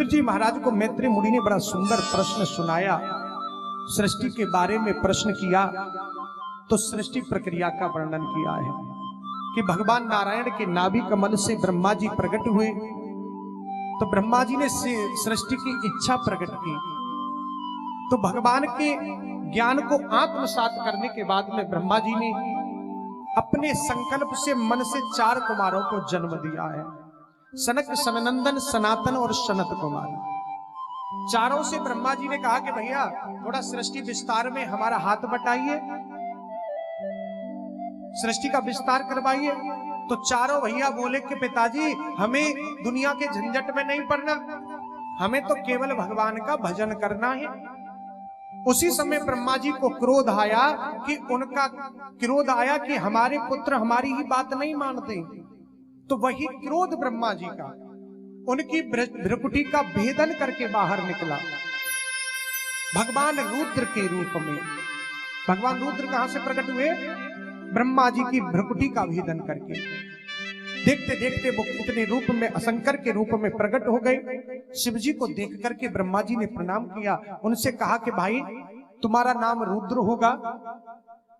जी महाराज को मैत्री मुनि ने बड़ा सुंदर प्रश्न सुनाया, सृष्टि के बारे में प्रश्न किया। तो सृष्टि प्रक्रिया का वर्णन किया है कि भगवान नारायण के नाभि कमल से ब्रह्मा जी प्रकट हुए। तो ब्रह्मा जी ने सृष्टि की इच्छा प्रकट की। तो भगवान के ज्ञान को आत्मसात करने के बाद में ब्रह्मा जी ने अपने संकल्प से मन से 4 कुमारों को जन्म दिया है। सनक, सनंदन, सनातन और सनत कुमार। चारों से ब्रह्मा जी ने कहा कि भैया थोड़ा सृष्टि विस्तार में हमारा हाथ बटाइए, सृष्टि का विस्तार करवाइए। तो चारों भैया बोले कि पिताजी हमें दुनिया के झंझट में नहीं पड़ना, हमें तो केवल भगवान का भजन करना है। उसी समय ब्रह्मा जी को क्रोध आया कि हमारे पुत्र हमारी ही बात नहीं मानते। तो वही क्रोध ब्रह्मा जी का उनकी भ्रुकुटी का भेदन करके बाहर निकला भगवान रुद्र के रूप में। भगवान रुद्र कहां से प्रकट हुए? ब्रह्मा जी की भ्रुकुटी का भेदन करके। देखते देखते वो कितने रूप में, शंकर के रूप में प्रकट हो गए। शिव जी को देख करके ब्रह्मा जी ने प्रणाम किया, उनसे कहा कि भाई तुम्हारा नाम रुद्र होगा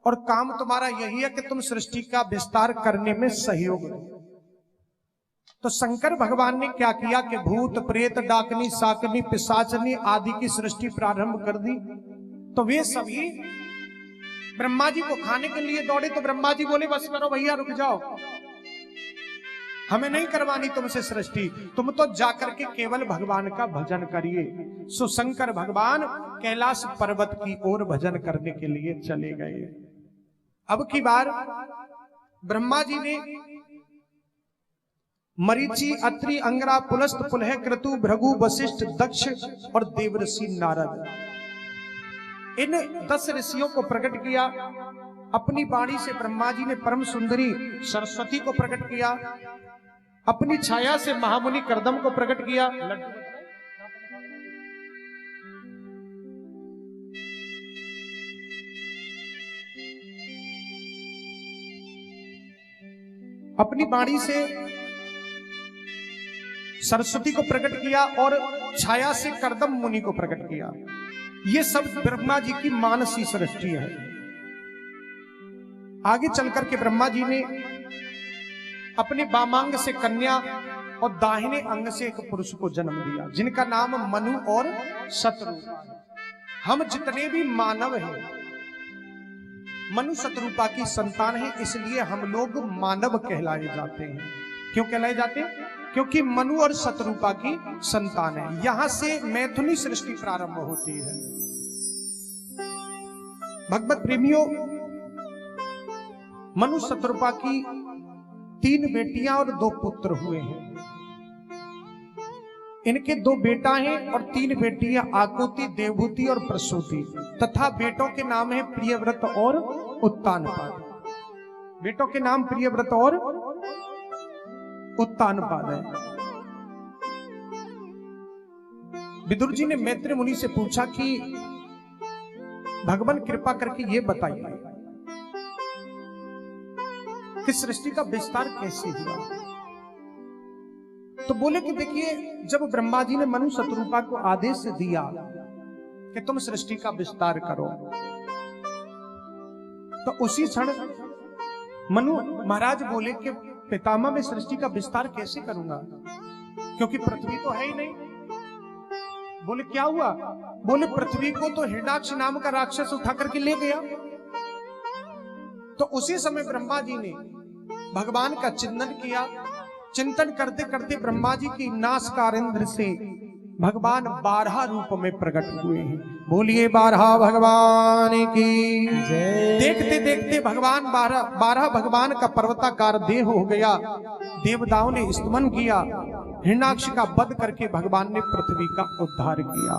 और काम तुम्हारा यही है कि तुम सृष्टि का विस्तार करने में सहयोग दो। तो शंकर भगवान ने क्या किया कि भूत प्रेत डाकनी साकनी पिशाचनी आदि की सृष्टि प्रारंभ कर दी। तो वे सभी ब्रह्मा जी को खाने के लिए दौड़े। तो ब्रह्मा जी बोले बस करो भैया, रुक जाओ, हमें नहीं करवानी तुमसे सृष्टि, तुम तो जाकर के केवल भगवान का भजन करिए। सो शंकर भगवान कैलाश पर्वत की ओर भजन करने के लिए चले गए। अब की बार ब्रह्मा जी ने मरीचि, अत्रि, अंगरा, पुलस्त, पुलह, क्रतु, भृगु, वशिष्ठ, दक्ष और देवऋषि नारद, इन 10 ऋषियों को प्रकट किया। अपनी वाणी से ब्रह्मा जी ने परम सुंदरी सरस्वती को प्रकट किया। अपनी छाया से महामुनि कर्दम को प्रकट किया। अपनी वाणी से सरस्वती को प्रकट किया और छाया से कर्दम मुनि को प्रकट किया। ये सब ब्रह्मा जी की मानसी सृष्टि है। आगे चलकर के ब्रह्मा जी ने अपने वामांग से कन्या और दाहिने अंग से एक पुरुष को जन्म दिया, जिनका नाम मनु और शत्रु। हम जितने भी मानव हैं, मनु शतरूपा की संतान है, इसलिए हम लोग मानव कहलाए जाते हैं। क्यों कहलाए जाते हैं? क्योंकि मनु और शतरूपा की संतान है। यहां से मैथुनी सृष्टि प्रारंभ होती है। भगवत प्रेमियों, मनु शतरूपा की 3 बेटियां और 2 पुत्र हुए हैं। इनके 2 बेटा हैं और 3 बेटियां, आकुति, देवहूति और प्रसूति, तथा बेटों के नाम है प्रियव्रत और उत्तानपाद। बेटों के नाम प्रियव्रत और उत्तानपाद है। विदुर जी ने मैत्री मुनि से पूछा कि भगवान कृपा करके ये बताइए कि सृष्टि का विस्तार कैसे हुआ। तो बोले कि देखिए, जब ब्रह्मा जी ने मनु शतरूपा को आदेश दिया कि तुम सृष्टि का विस्तार करो, तो उसी क्षण मनु महाराज बोले कि पितामह, मैं सृष्टि का विस्तार कैसे करूंगा, क्योंकि पृथ्वी तो है ही नहीं। बोले क्या हुआ? बोले पृथ्वी को तो हिरण्याक्ष नाम का राक्षस उठा करके ले गया। तो उसी समय ब्रह्मा जी ने भगवान का चिंतन किया। चिंतन करते करते ब्रह्मा जी की नासकारेंद्र से भगवान 12 रूप में प्रकट हुए हैं। बोलिए 12 भगवान की जय। देखते देखते भगवान 12 भगवान का पर्वताकार देह हो गया। देवताओं ने स्तमन किया, हिरण्याक्ष का वध करके भगवान ने पृथ्वी का उद्धार किया।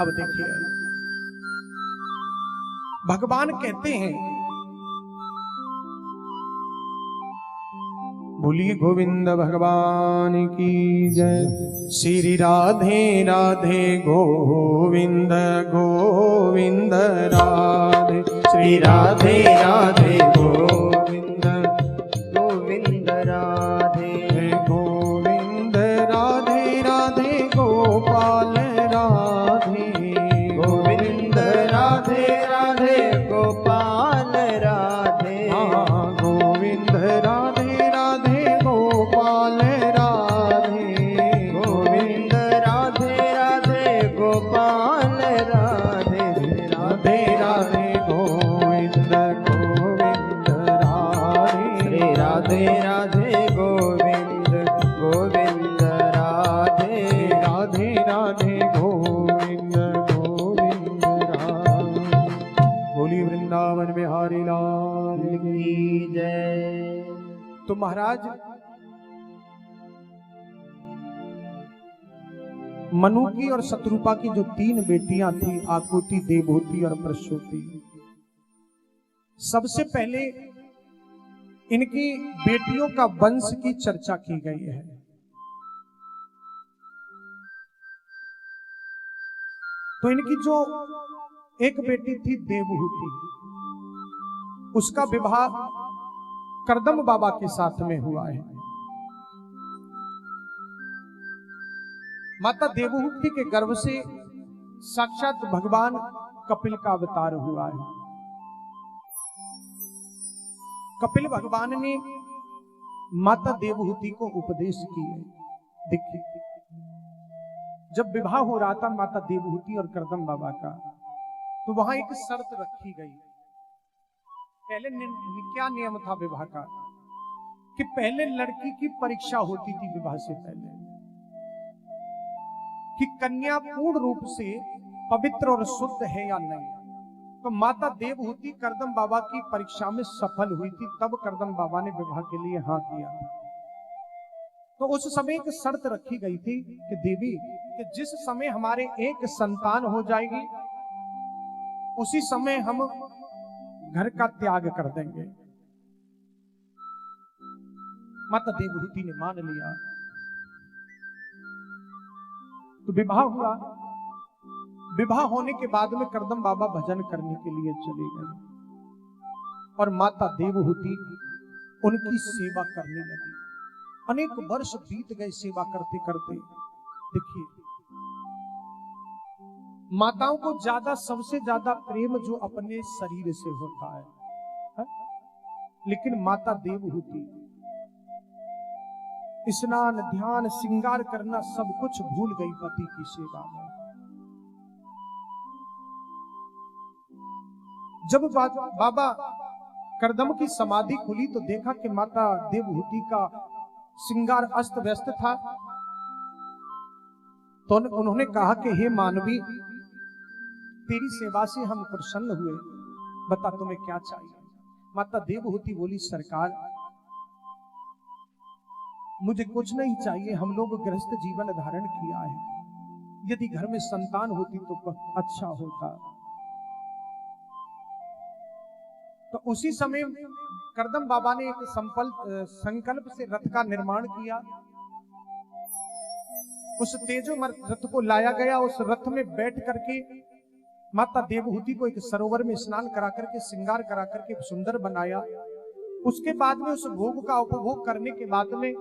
अब देखिए, भगवान कहते हैं, बोलिए गोविंद भगवान की जय। श्री राधे राधे गोविंद गोविंद राधे, श्री राधे राधे गोविंद गोविंद राधे, गोविंद राधे राधे गोपाल राधे, गोविंद राधे राधे गोपाल राधे, गोविंद राधे राधे गोपाल राधे, गोविंद राधे राधे गोपाल राधे, राधे राधे गोविंद गोविंद राधे, राधे राधे गोविंद गोविंद राधे, राधे राधे गोविंद गोविंद राधे। बोली वृंदावन बिहारी लाल की जय। तो महाराज, मनु की और शतरूपा की जो 3 बेटियां थी, आकुति, देवहूति और प्रसूति, सबसे पहले इनकी बेटियों का वंश की चर्चा की गई है। तो इनकी जो एक बेटी थी देवहूति, उसका विवाह करदम बाबा के साथ में हुआ है। माता देवहूति के गर्भ से साक्षात भगवान कपिल का अवतार हुआ है। कपिल भगवान ने माता देवहूति को उपदेश किए। देखिए, जब विवाह हो रहा था माता देवहूति और करदम बाबा का, तो वहां एक शर्त रखी गई। पहले क्या नियम था विवाह का, कि पहले लड़की की परीक्षा होती थी विवाह से पहले, कि कन्या पूर्ण रूप से पवित्र और शुद्ध है या नहीं। तो माता देवहूति करदम बाबा की परीक्षा में सफल हुई थी, तब करदम बाबा ने विवाह के लिए हाँ किया था। तो उस समय एक शर्त रखी गई थी कि देवी, कि जिस समय हमारे एक संतान हो जाएगी, उसी समय हम घर का त्याग कर देंगे। माता देवहूति ने मान लिया। तो विवाह हुआ। विवाह होने के बाद में करदम बाबा भजन करने के लिए चले गए और माता देवहूति उनकी सेवा करने लगी। अनेक वर्ष बीत गए सेवा करते करते। देखिए, माताओं को सबसे ज्यादा प्रेम जो अपने शरीर से होता है? लेकिन माता देवहूति स्नान, ध्यान, श्रृंगार करना सब कुछ भूल गई पति की सेवा में। जब बाबा करदम की समाधि खुली तो देखा कि माता देवहूति का श्रृंगार अस्त व्यस्त था। तो उन्होंने कहा कि हे मानवी, तेरी सेवा से हम प्रसन्न हुए, बता तुम्हें क्या चाहिए। माता देवहूति बोली, सरकार मुझे कुछ नहीं चाहिए, हम लोग गृहस्थ जीवन धारण किया है, यदि घर में संतान होती तो अच्छा होता। तो उसी समय करदम बाबा ने एक संकल्प से रथ का निर्माण किया। उस तेजोमय रथ को लाया गया। उस रथ में बैठ करके माता देवहूति को एक सरोवर में स्नान करा करके श्रृंगार करा करके सुंदर बनाया। उसके बाद में उस भोग का उपभोग करने के बाद में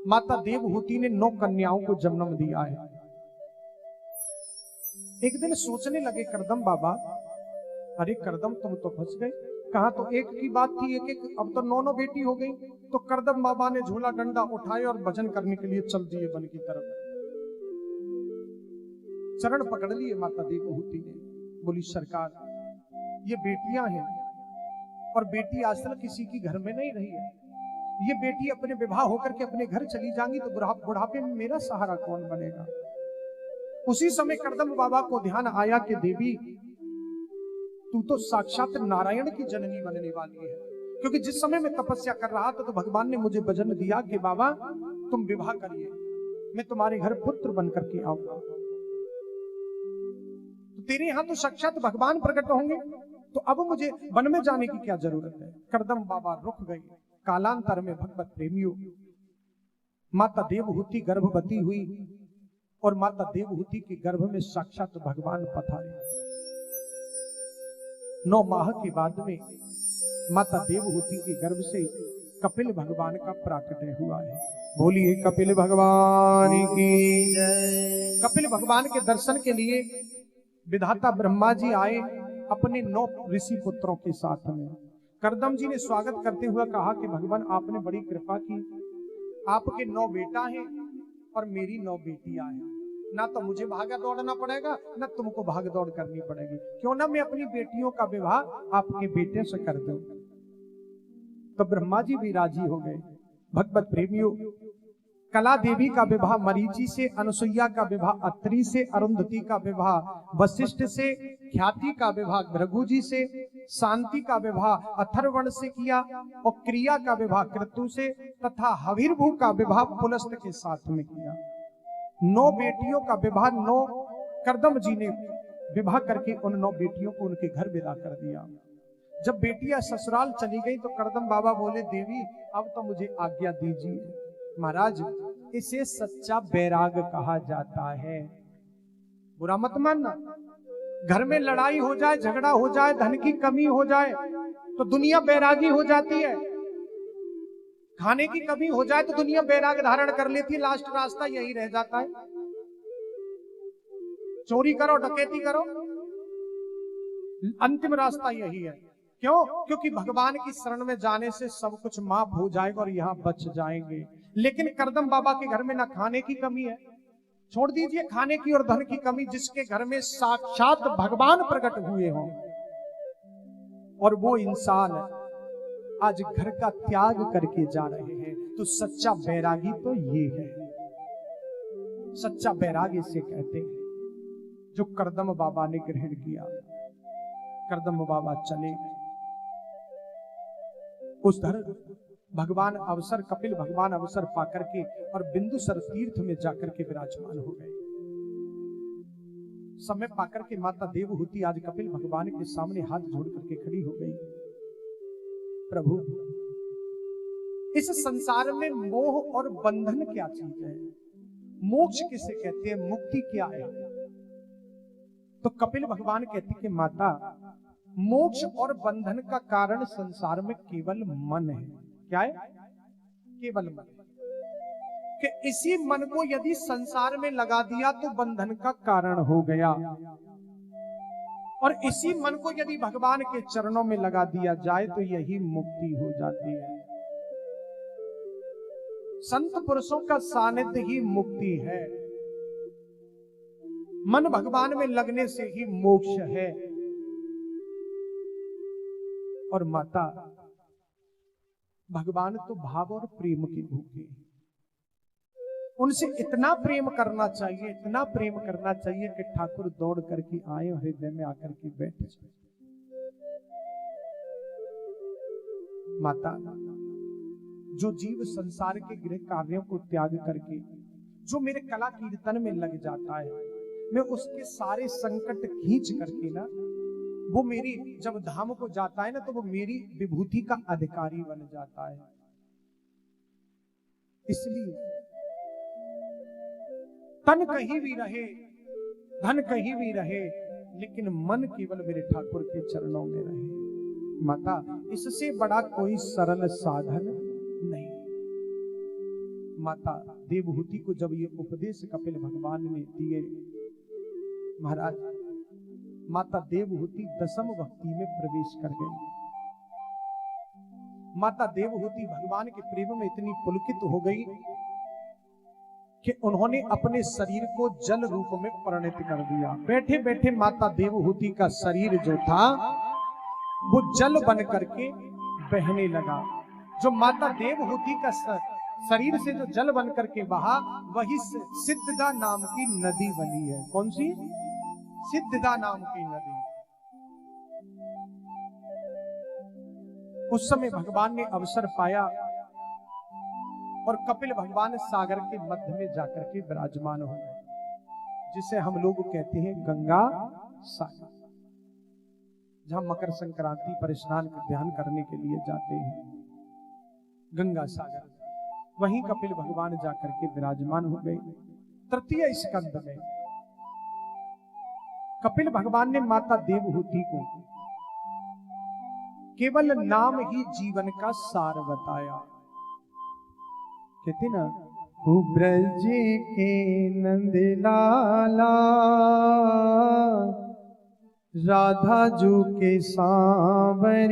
माता देवहूति ने 9 कन्याओं को जन्म दिया है। एक दिन सोचने लगे करदम बाबा, अरे करदम तुम तो फंस गए, कहा तो एक की बात थी एक एक, अब तो 9 बेटी हो गई। तो करदम बाबा ने झोला डंडा उठाए और भजन करने के लिए चल दिए वन की तरफ। चरण पकड़ लिए माता देवहूति ने, बोली सरकार ये बेटियां हैं और बेटी आजकल किसी की घर में नहीं रही है, ये बेटी अपने विवाह होकर के अपने घर चली जाएंगी तो बुढ़ापे में मेरा सहारा कौन बनेगा। उसी समय करदम बाबा को ध्यान आया कि देवी तू तो साक्षात नारायण की जननी बनने वाली है, क्योंकि जिस समय मैं तपस्या कर रहा था तो भगवान ने मुझे वचन दिया कि बाबा तुम विवाह करिए, मैं तुम्हारे घर पुत्र बनकर के आऊंगा। तो तेरे यहां तो साक्षात भगवान प्रकट होंगे, तो अब मुझे वन में जाने की क्या जरूरत है। करदम बाबा रुक गए। कालांतर में भगवत प्रेमियों माता देवहूति गर्भवती हुई और माता देवहूति के गर्भ में साक्षात भगवान पधारे। 9 माह के बाद में माता देवहूति के गर्भ से कपिल भगवान का प्राकट्य हुआ है। बोलिए कपिल भगवान की जय। कपिल भगवान के दर्शन के लिए विधाता ब्रह्मा जी आए अपने 9 ऋषि पुत्रों के साथ में। करदम जी ने स्वागत करते हुए कहा कि भगवान आपने बड़ी कृपा की, आपके 9 बेटा हैं और मेरी 9 बेटियां हैं, ना तो मुझे भागा दौड़ना पड़ेगा ना तुमको भाग दौड़ करनी पड़ेगी, क्यों ना मैं अपनी बेटियों का विवाह आपके बेटे से कर दूं। तो ब्रह्मा जी भी राजी हो गए। भगवत प्रेमियों कला देवी का विवाह मरीचि से, अनुसुईया का विवाह अत्रि से, अरुंधति का विवाह वशिष्ठ से, ख्याति का विवाह भृगु जी से, शांति का विवाह अथर्वण से किया और क्रिया का विवाह क्रतु से तथा हविर्भु का विवाह पुलस्त के साथ में किया। 9 बेटियों का विवाह 9 करदम जी ने विवाह करके उन 9 बेटियों को उनके घर विदा कर दिया। जब बेटियां ससुराल चली गई तो करदम बाबा बोले देवी अब तो मुझे आज्ञा दीजिए। महाराज इसे सच्चा बैराग कहा जाता है, बुरा मत मानना। घर में लड़ाई हो जाए, झगड़ा हो जाए, धन की कमी हो जाए तो दुनिया बैरागी हो जाती है। खाने की कमी हो जाए तो दुनिया बैराग धारण कर लेती है, लास्ट रास्ता यही रह जाता है। चोरी करो, डकैती करो, अंतिम रास्ता यही है। क्यों? क्योंकि भगवान की शरण में जाने से सब कुछ माफ हो जाएगा और यहां बच जाएंगे। लेकिन करदम बाबा के घर में ना खाने की कमी है, छोड़ दीजिए खाने की और धन की कमी, जिसके घर में साक्षात भगवान प्रकट हुए हों और वो इंसान आज घर का त्याग करके जा रहे हैं, तो सच्चा बैरागी तो ये है। सच्चा बैरागी से कहते हैं जो करदम बाबा ने ग्रहण किया। करदम बाबा चले उस धर भगवान अवसर, कपिल भगवान अवसर पाकर के और बिंदुसर तीर्थ में जाकर के विराजमान हो गए। समय पाकर के माता देवहूति आज कपिल भगवान के सामने हाथ जोड़ करके खड़ी हो गई। प्रभु इस संसार में मोह और बंधन क्या चीज है? मोक्ष किसे कहते हैं? मुक्ति क्या है? तो कपिल भगवान कहते कि माता मोक्ष और बंधन का कारण संसार में केवल मन है। क्या है? केवल मन। कि इसी मन को यदि संसार में लगा दिया तो बंधन का कारण हो गया, और इसी मन को यदि भगवान के चरणों में लगा दिया जाए तो यही मुक्ति हो जाती है। संत पुरुषों का सानिध्य ही मुक्ति है। मन भगवान में लगने से ही मोक्ष है। और माता, भगवान तो भाव और प्रेम के भूखे हैं। उनसे इतना प्रेम करना चाहिए, इतना प्रेम करना चाहिए कि ठाकुर दौड़ करके आए और हृदय में आकर के बैठ जाए। माता, जो जीव संसार के गृह कार्यों को त्याग करके जो मेरे कला कीर्तन में लग जाता है, मैं उसके सारे संकट खींच करके ना, वो मेरी जब धाम को जाता है ना, तो वो मेरी विभूति का अधिकारी बन जाता है। इसलिए तन कहीं भी रहे, धन कहीं भी रहे, लेकिन मन केवल मेरे ठाकुर के चरणों में रहे। माता, इससे बड़ा कोई सरल साधन नहीं। माता, देवहूति को जब ये उपदेश कपिल भगवान ने दिए, महाराज, माता देवहूति दशम भक्ति में प्रवेश कर गई। माता देवहूति भगवान के प्रेम में इतनी पुलकित हो गई कि उन्होंने अपने शरीर को जल रूप में परिणत कर दिया। बैठे बैठे माता देवहूति का शरीर जो था वो जल बन करके बहने लगा। जो माता देवहूति का शरीर से जो जल बन करके बहा, वही सिद्धदा नाम की नदी बनी है। कौन सी? सिद्धदा नाम की नदी। उस समय भगवान ने अवसर पाया और कपिल भगवान सागर के मध्य में जाकर के विराजमान हो गए, जिसे हम लोग कहते हैं गंगा सागर, जहां मकर संक्रांति पर स्नान ध्यान करने के लिए जाते हैं। गंगा सागर, वहीं कपिल भगवान जाकर के विराजमान हो गए। तृतीय स्कंद में कपिल भगवान ने माता देवहूति को केवल नाम ही जीवन का सार बताया। कहते ना, ब्रज के नंदलाला, राधा जू के सांवरिया,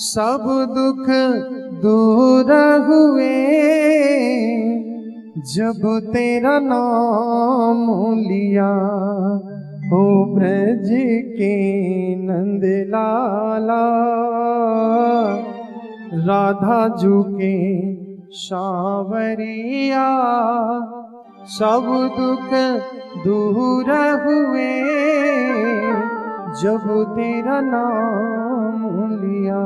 सब दुख दूर हुए जब तेरा नाम लिया। हो ब्रज के नंदलाला, राधा जू के सांवरिया, सब दुख दूर हुए जब तेरा नाम लिया।